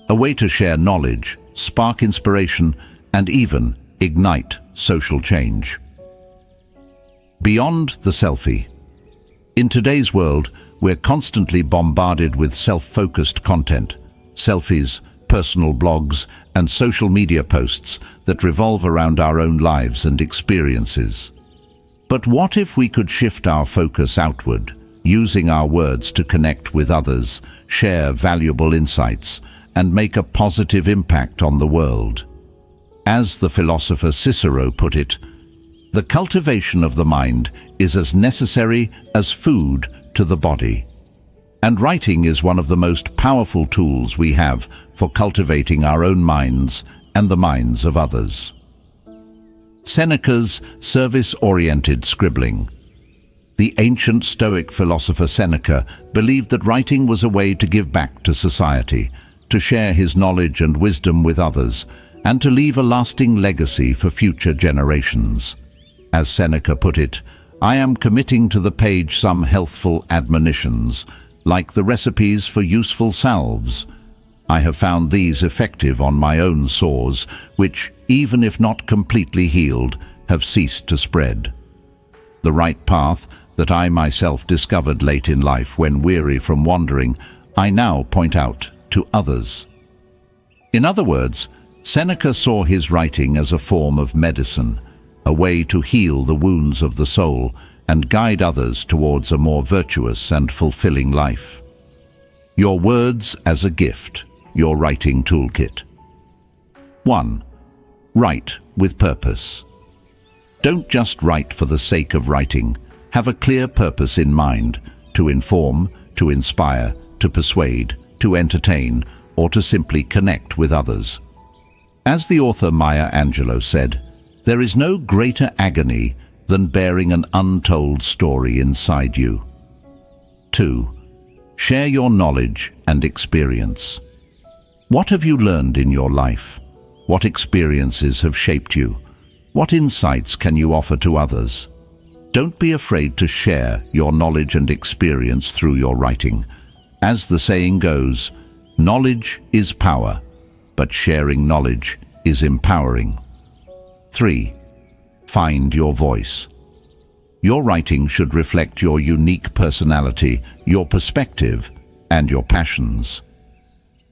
Speaker 1: a way to share knowledge, spark inspiration, and even ignite social change. Beyond the selfie. In today's world, we're constantly bombarded with self-focused content, selfies, personal blogs, and social media posts that revolve around our own lives and experiences. But what if we could shift our focus outward, using our words to connect with others, share valuable insights, and make a positive impact on the world? As the philosopher Cicero put it, the cultivation of the mind is as necessary as food to the body. And writing is one of the most powerful tools we have for cultivating our own minds and the minds of others. Seneca's service-oriented scribbling. The ancient Stoic philosopher Seneca believed that writing was a way to give back to society, to share his knowledge and wisdom with others, and to leave a lasting legacy for future generations. As Seneca put it, I am committing to the page some healthful admonitions, like the recipes for useful salves. I have found these effective on my own sores, which, even if not completely healed, have ceased to spread. The right path that I myself discovered late in life when weary from wandering, I now point out to others. In other words, Seneca saw his writing as a form of medicine, a way to heal the wounds of the soul and guide others towards a more virtuous and fulfilling life. Your words as a gift, your writing toolkit. 1. Write with purpose. Don't just write for the sake of writing. Have a clear purpose in mind, to inform, to inspire, to persuade, to entertain, or to simply connect with others. As the author Maya Angelou said, there is no greater agony than bearing an untold story inside you. 2. Share your knowledge and experience. What have you learned in your life? What experiences have shaped you? What insights can you offer to others? Don't be afraid to share your knowledge and experience through your writing. As the saying goes, knowledge is power, but sharing knowledge is empowering. 3. Find your voice. Your writing should reflect your unique personality, your perspective, and your passions.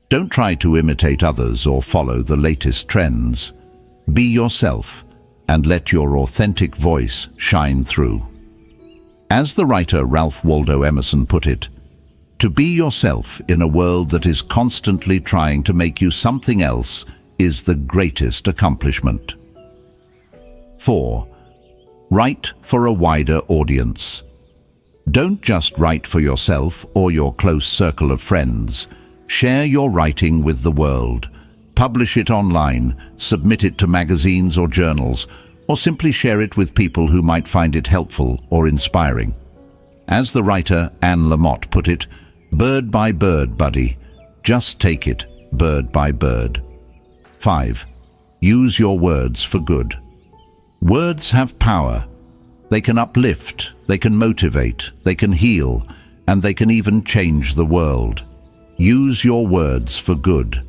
Speaker 1: Don't try to imitate others or follow the latest trends. Be yourself and let your authentic voice shine through. As the writer Ralph Waldo Emerson put it, to be yourself in a world that is constantly trying to make you something else is the greatest accomplishment. 4. Write for a wider audience. Don't just write for yourself or your close circle of friends. Share your writing with the world. Publish it online, submit it to magazines or journals, or simply share it with people who might find it helpful or inspiring. As the writer Anne Lamott put it, bird by bird, buddy. Just take it, bird by bird. 5. Use your words for good. Words have power. They can uplift, they can motivate, they can heal, and they can even change the world. Use your words for good.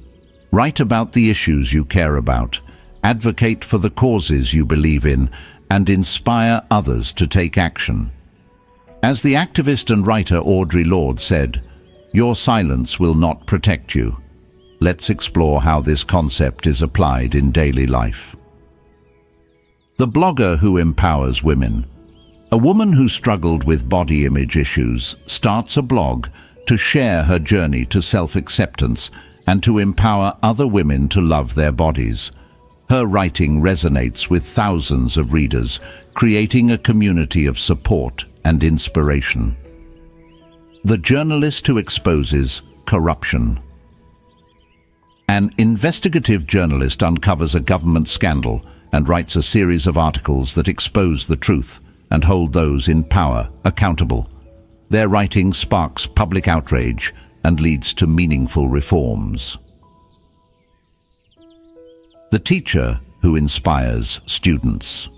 Speaker 1: Write about the issues you care about, advocate for the causes you believe in, and inspire others to take action. As the activist and writer Audre Lorde said, your silence will not protect you. Let's explore how this concept is applied in daily life. The blogger who empowers women. A woman who struggled with body image issues starts a blog to share her journey to self-acceptance and to empower other women to love their bodies. Her writing resonates with thousands of readers, creating a community of support and inspiration. The journalist who exposes corruption. An investigative journalist uncovers a government scandal and writes a series of articles that expose the truth and hold those in power accountable. Their writing sparks public outrage and leads to meaningful reforms. The teacher who inspires students.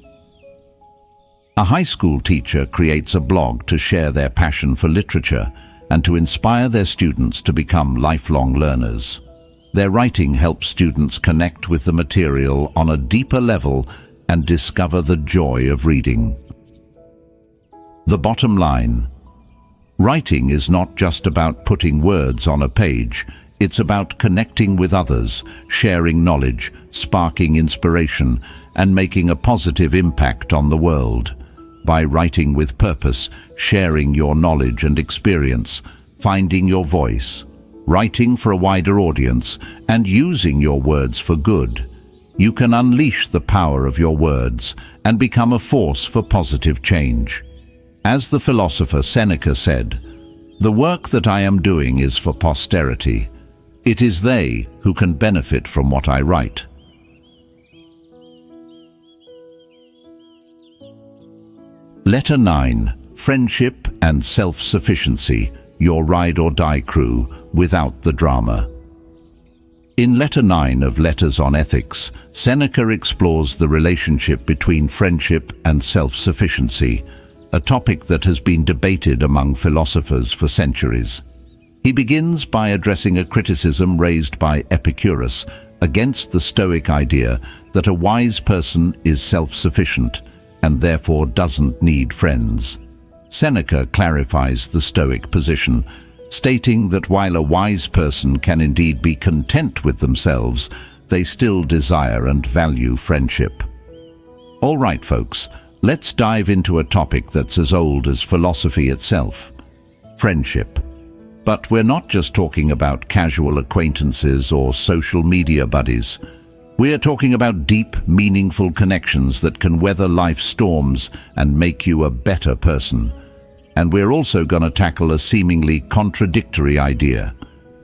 Speaker 1: A high school teacher creates a blog to share their passion for literature and to inspire their students to become lifelong learners. Their writing helps students connect with the material on a deeper level and discover the joy of reading. The bottom line. Writing is not just about putting words on a page. It's about connecting with others, sharing knowledge, sparking inspiration, and making a positive impact on the world. By writing with purpose, sharing your knowledge and experience, finding your voice, writing for a wider audience, and using your words for good, you can unleash the power of your words and become a force for positive change. As the philosopher Seneca said, "The work that I am doing is for posterity. It is they who can benefit from what I write." Letter 9. Friendship and self-sufficiency, your ride-or-die crew without the drama. In Letter 9 of Letters on Ethics, Seneca explores the relationship between friendship and self-sufficiency, a topic that has been debated among philosophers for centuries. He begins by addressing a criticism raised by Epicurus against the Stoic idea that a wise person is self-sufficient and therefore doesn't need friends. Seneca clarifies the Stoic position, stating that while a wise person can indeed be content with themselves, they still desire and value friendship. All right, folks, let's dive into a topic that's as old as philosophy itself: friendship. But we're not just talking about casual acquaintances or social media buddies. We're talking about deep, meaningful connections that can weather life's storms and make you a better person. And we're also going to tackle a seemingly contradictory idea: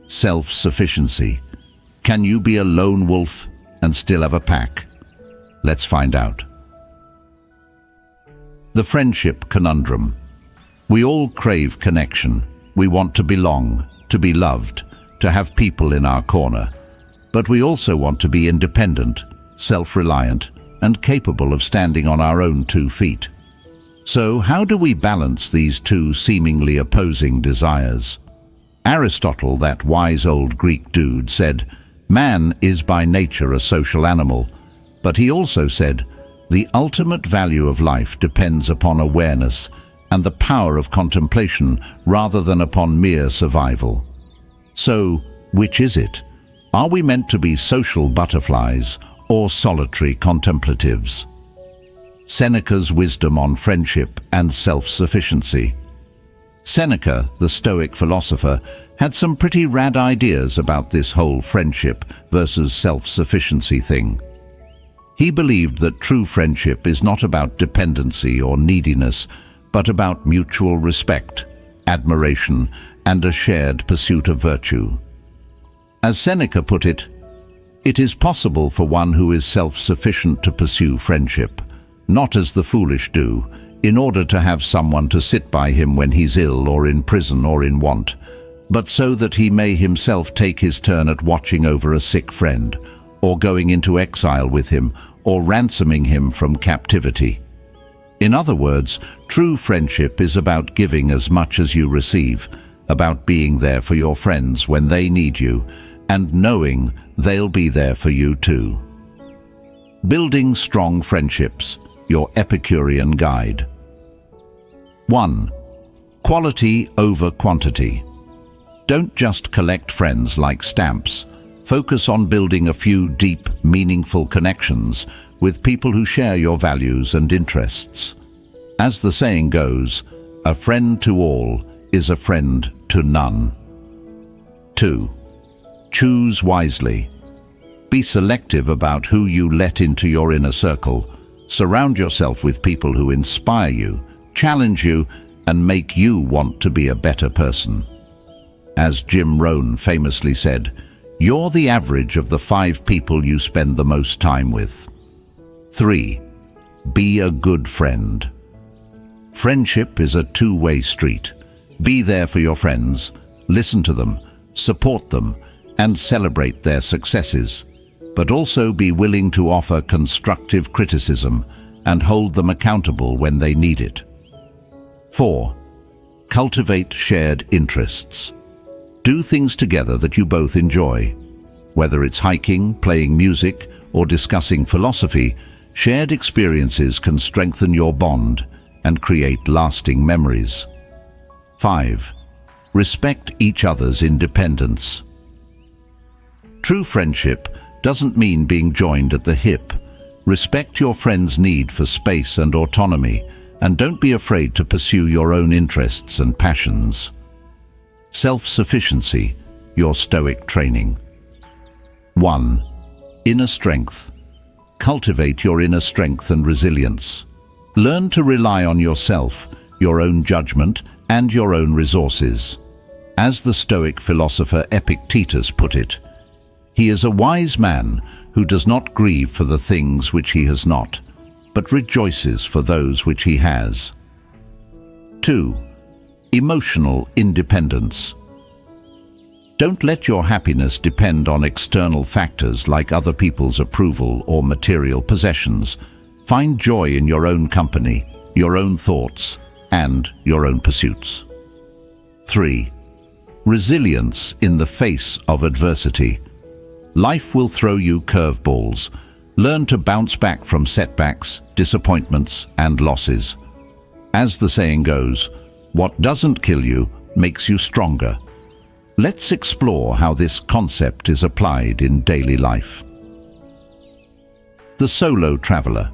Speaker 1: self-sufficiency. Can you be a lone wolf and still have a pack? Let's find out. The friendship conundrum. We all crave connection. We want to belong, to be loved, to have people in our corner. But we also want to be independent, self-reliant, and capable of standing on our own 2 feet. So how do we balance these two seemingly opposing desires? Aristotle, that wise old Greek dude, said, "Man is by nature a social animal." But he also said, "The ultimate value of life depends upon awareness and the power of contemplation rather than upon mere survival." So, which is it? Are we meant to be social butterflies or solitary contemplatives? Seneca's wisdom on friendship and self-sufficiency. Seneca, the Stoic philosopher, had some pretty rad ideas about this whole friendship versus self-sufficiency thing. He believed that true friendship is not about dependency or neediness, but about mutual respect, admiration, and a shared pursuit of virtue. As Seneca put it, "It is possible for one who is self-sufficient to pursue friendship, not as the foolish do, in order to have someone to sit by him when he's ill or in prison or in want, but so that he may himself take his turn at watching over a sick friend, or going into exile with him, or ransoming him from captivity." In other words, true friendship is about giving as much as you receive, about being there for your friends when they need you, and knowing they'll be there for you too. Building strong friendships, your Epicurean guide. 1. Quality over quantity. Don't just collect friends like stamps. Focus on building a few deep, meaningful connections with people who share your values and interests. As the saying goes, a friend to all is a friend to none. 2. Choose wisely. Be selective about who you let into your inner circle. Surround yourself with people who inspire you, challenge you, and make you want to be a better person. As Jim Rohn famously said, "You're the average of the 5 people you spend the most time with." 3. Be a good friend. Friendship is a two-way street. Be there for your friends, listen to them, support them, and celebrate their successes, but also be willing to offer constructive criticism and hold them accountable when they need it. 4. Cultivate shared interests. Do things together that you both enjoy. Whether it's hiking, playing music, or discussing philosophy, shared experiences can strengthen your bond and create lasting memories. 5. Respect each other's independence. True friendship doesn't mean being joined at the hip. Respect your friend's need for space and autonomy, and don't be afraid to pursue your own interests and passions. Self-sufficiency, your Stoic training. 1. Inner strength. Cultivate your inner strength and resilience. Learn to rely on yourself, your own judgment, and your own resources. As the Stoic philosopher Epictetus put it, "He is a wise man who does not grieve for the things which he has not, but rejoices for those which he has." 2. Emotional independence. Don't let your happiness depend on external factors like other people's approval or material possessions. Find joy in your own company, your own thoughts, and your own pursuits. 3. Resilience in the face of adversity. Life will throw you curveballs. Learn to bounce back from setbacks, disappointments, and losses. As the saying goes, what doesn't kill you makes you stronger. Let's explore how this concept is applied in daily life. The solo traveler.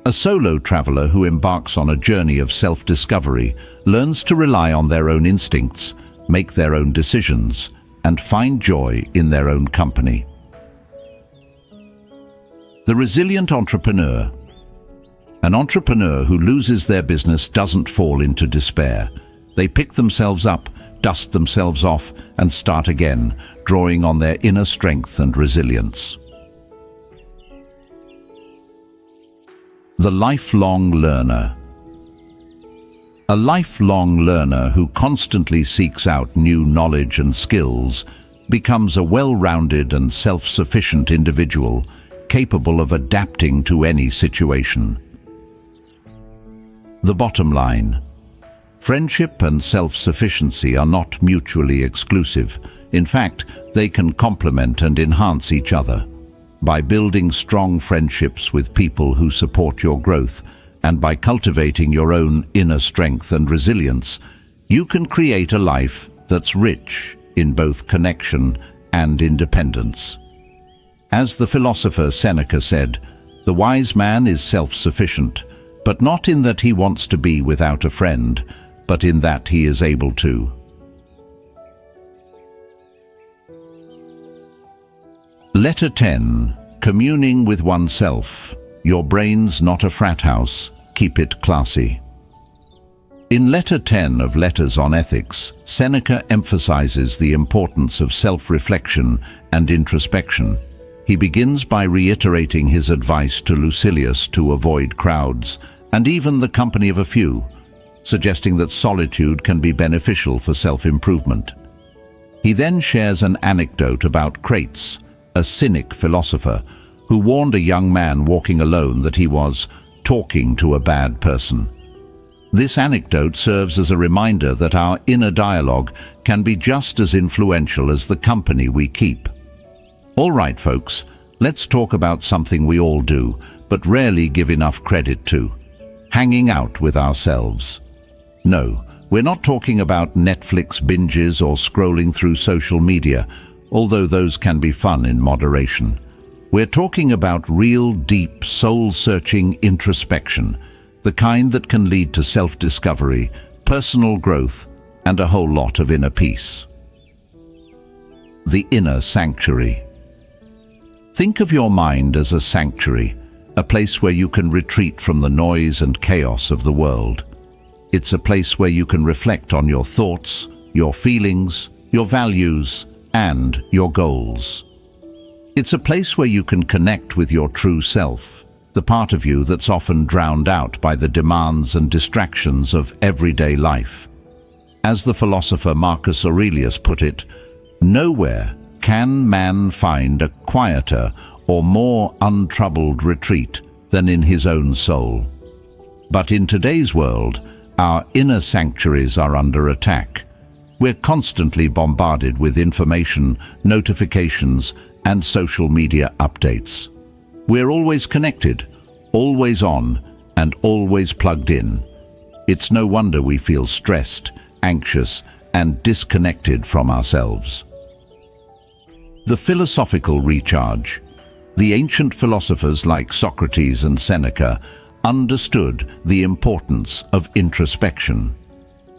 Speaker 1: A solo traveler who embarks on a journey of self-discovery learns to rely on their own instincts, make their own decisions, and find joy in their own company. The resilient entrepreneur. An entrepreneur who loses their business doesn't fall into despair. They pick themselves up, dust themselves off, and start again, drawing on their inner strength and resilience. The lifelong learner. A lifelong learner who constantly seeks out new knowledge and skills becomes a well-rounded and self-sufficient individual capable of adapting to any situation. The bottom line. Friendship and self-sufficiency are not mutually exclusive. In fact, they can complement and enhance each other. By building strong friendships with people who support your growth, and by cultivating your own inner strength and resilience, you can create a life that's rich in both connection and independence. As the philosopher Seneca said, the wise man is self-sufficient, but not in that he wants to be without a friend, but in that he is able to. Letter 10. Communing with oneself. Your brain's not a frat house. Keep it classy. In Letter 10 of Letters on Ethics, Seneca emphasizes the importance of self-reflection and introspection. He begins by reiterating his advice to Lucilius to avoid crowds, and even the company of a few, suggesting that solitude can be beneficial for self-improvement. He then shares an anecdote about Crates, a cynic philosopher, who warned a young man walking alone that he was talking to a bad person. This anecdote serves as a reminder that our inner dialogue can be just as influential as the company we keep. All right, folks, let's talk about something we all do, but rarely give enough credit to: hanging out with ourselves. No, we're not talking about Netflix binges or scrolling through social media, although those can be fun in moderation. We're talking about real, deep, soul-searching introspection, the kind that can lead to self-discovery, personal growth, and a whole lot of inner peace. The inner sanctuary. Think of your mind as a sanctuary, a place where you can retreat from the noise and chaos of the world. It's a place where you can reflect on your thoughts, your feelings, your values, and your goals. It's a place where you can connect with your true self, the part of you that's often drowned out by the demands and distractions of everyday life. As the philosopher Marcus Aurelius put it, nowhere can man find a quieter or more untroubled retreat than in his own soul. But in today's world, our inner sanctuaries are under attack. We're constantly bombarded with information, notifications, and social media updates. We're always connected, always on, and always plugged in. It's no wonder we feel stressed, anxious, and disconnected from ourselves. The philosophical recharge. The ancient philosophers like Socrates and Seneca understood the importance of introspection.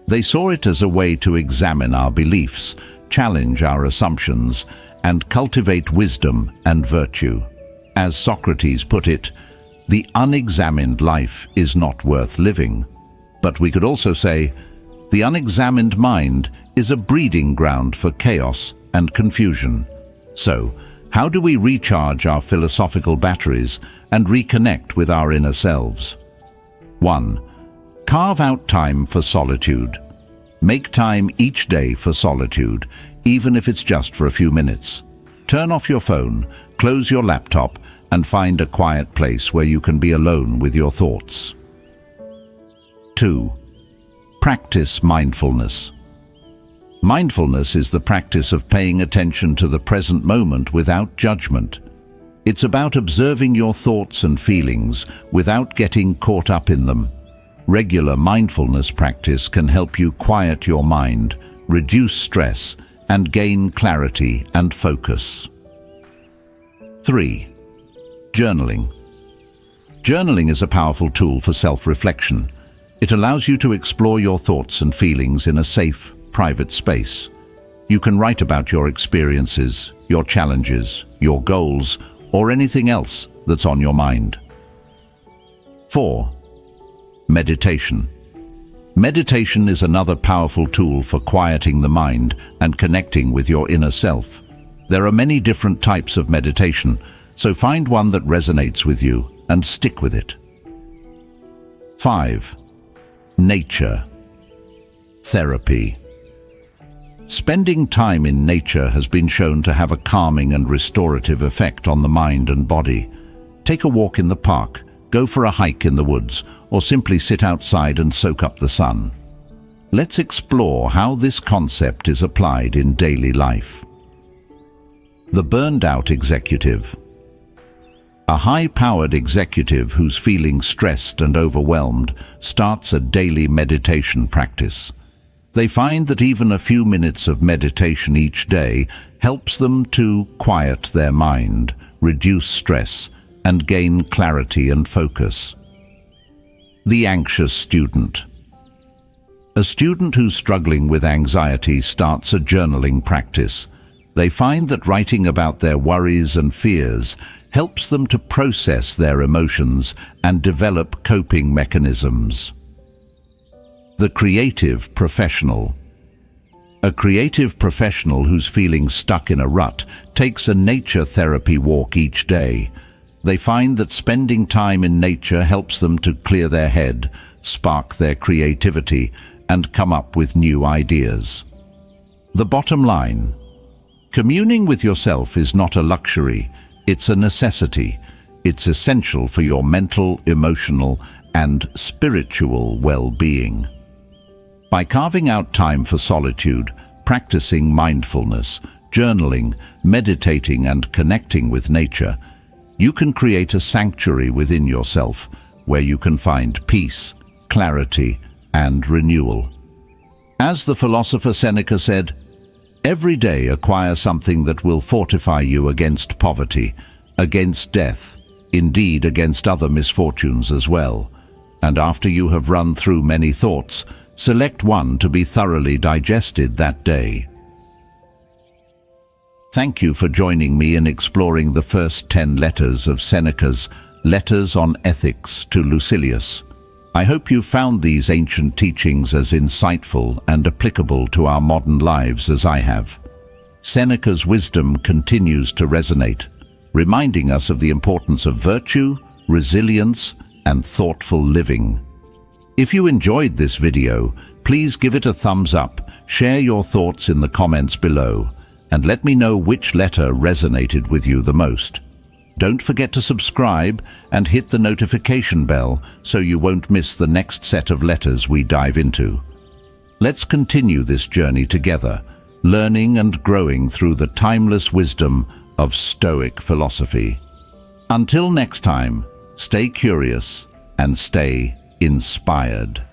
Speaker 1: They saw it as a way to examine our beliefs, challenge our assumptions, and cultivate wisdom and virtue. As Socrates put it, the unexamined life is not worth living. But we could also say, the unexamined mind is a breeding ground for chaos and confusion. So, how do we recharge our philosophical batteries and reconnect with our inner selves? 1. Carve out time for solitude. Make time each day for solitude, even if it's just for a few minutes. Turn off your phone, close your laptop, and find a quiet place where you can be alone with your thoughts. 2. Practice mindfulness. Mindfulness is the practice of paying attention to the present moment without judgment. It's about observing your thoughts and feelings without getting caught up in them. Regular mindfulness practice can help you quiet your mind, reduce stress, and gain clarity and focus. 3. Journaling. Journaling is a powerful tool for self-reflection. It allows you to explore your thoughts and feelings in a safe, private space. You can write about your experiences, your challenges, your goals, or anything else that's on your mind. 4. Meditation. Meditation is another powerful tool for quieting the mind and connecting with your inner self. There are many different types of meditation, so find one that resonates with you and stick with it. 5. Nature. Therapy. Spending time in nature has been shown to have a calming and restorative effect on the mind and body. Take a walk in the park, go for a hike in the woods, or simply sit outside and soak up the sun. Let's explore how this concept is applied in daily life. The burned-out executive. A high-powered executive who's feeling stressed and overwhelmed starts a daily meditation practice. They find that even a few minutes of meditation each day helps them to quiet their mind, reduce stress, and gain clarity and focus. The anxious student. A student who's struggling with anxiety starts a journaling practice. They find that writing about their worries and fears helps them to process their emotions and develop coping mechanisms. The creative professional. A creative professional who's feeling stuck in a rut takes a nature therapy walk each day. They find that spending time in nature helps them to clear their head, spark their creativity, and come up with new ideas. The bottom line. Communing with yourself is not a luxury, it's a necessity. It's essential for your mental, emotional, and spiritual well-being. By carving out time for solitude, practicing mindfulness, journaling, meditating, and connecting with nature, you can create a sanctuary within yourself where you can find peace, clarity, and renewal. As the philosopher Seneca said, "Every day acquire something that will fortify you against poverty, against death, indeed against other misfortunes as well. And after you have run through many thoughts, select one to be thoroughly digested that day." Thank you for joining me in exploring the first 10 letters of Seneca's Letters on Ethics to Lucilius. I hope you found these ancient teachings as insightful and applicable to our modern lives as I have. Seneca's wisdom continues to resonate, reminding us of the importance of virtue, resilience, and thoughtful living. If you enjoyed this video, please give it a thumbs up, share your thoughts in the comments below, and let me know which letter resonated with you the most. Don't forget to subscribe and hit the notification bell so you won't miss the next set of letters we dive into. Let's continue this journey together, learning and growing through the timeless wisdom of Stoic philosophy. Until next time, stay curious and stay inspired.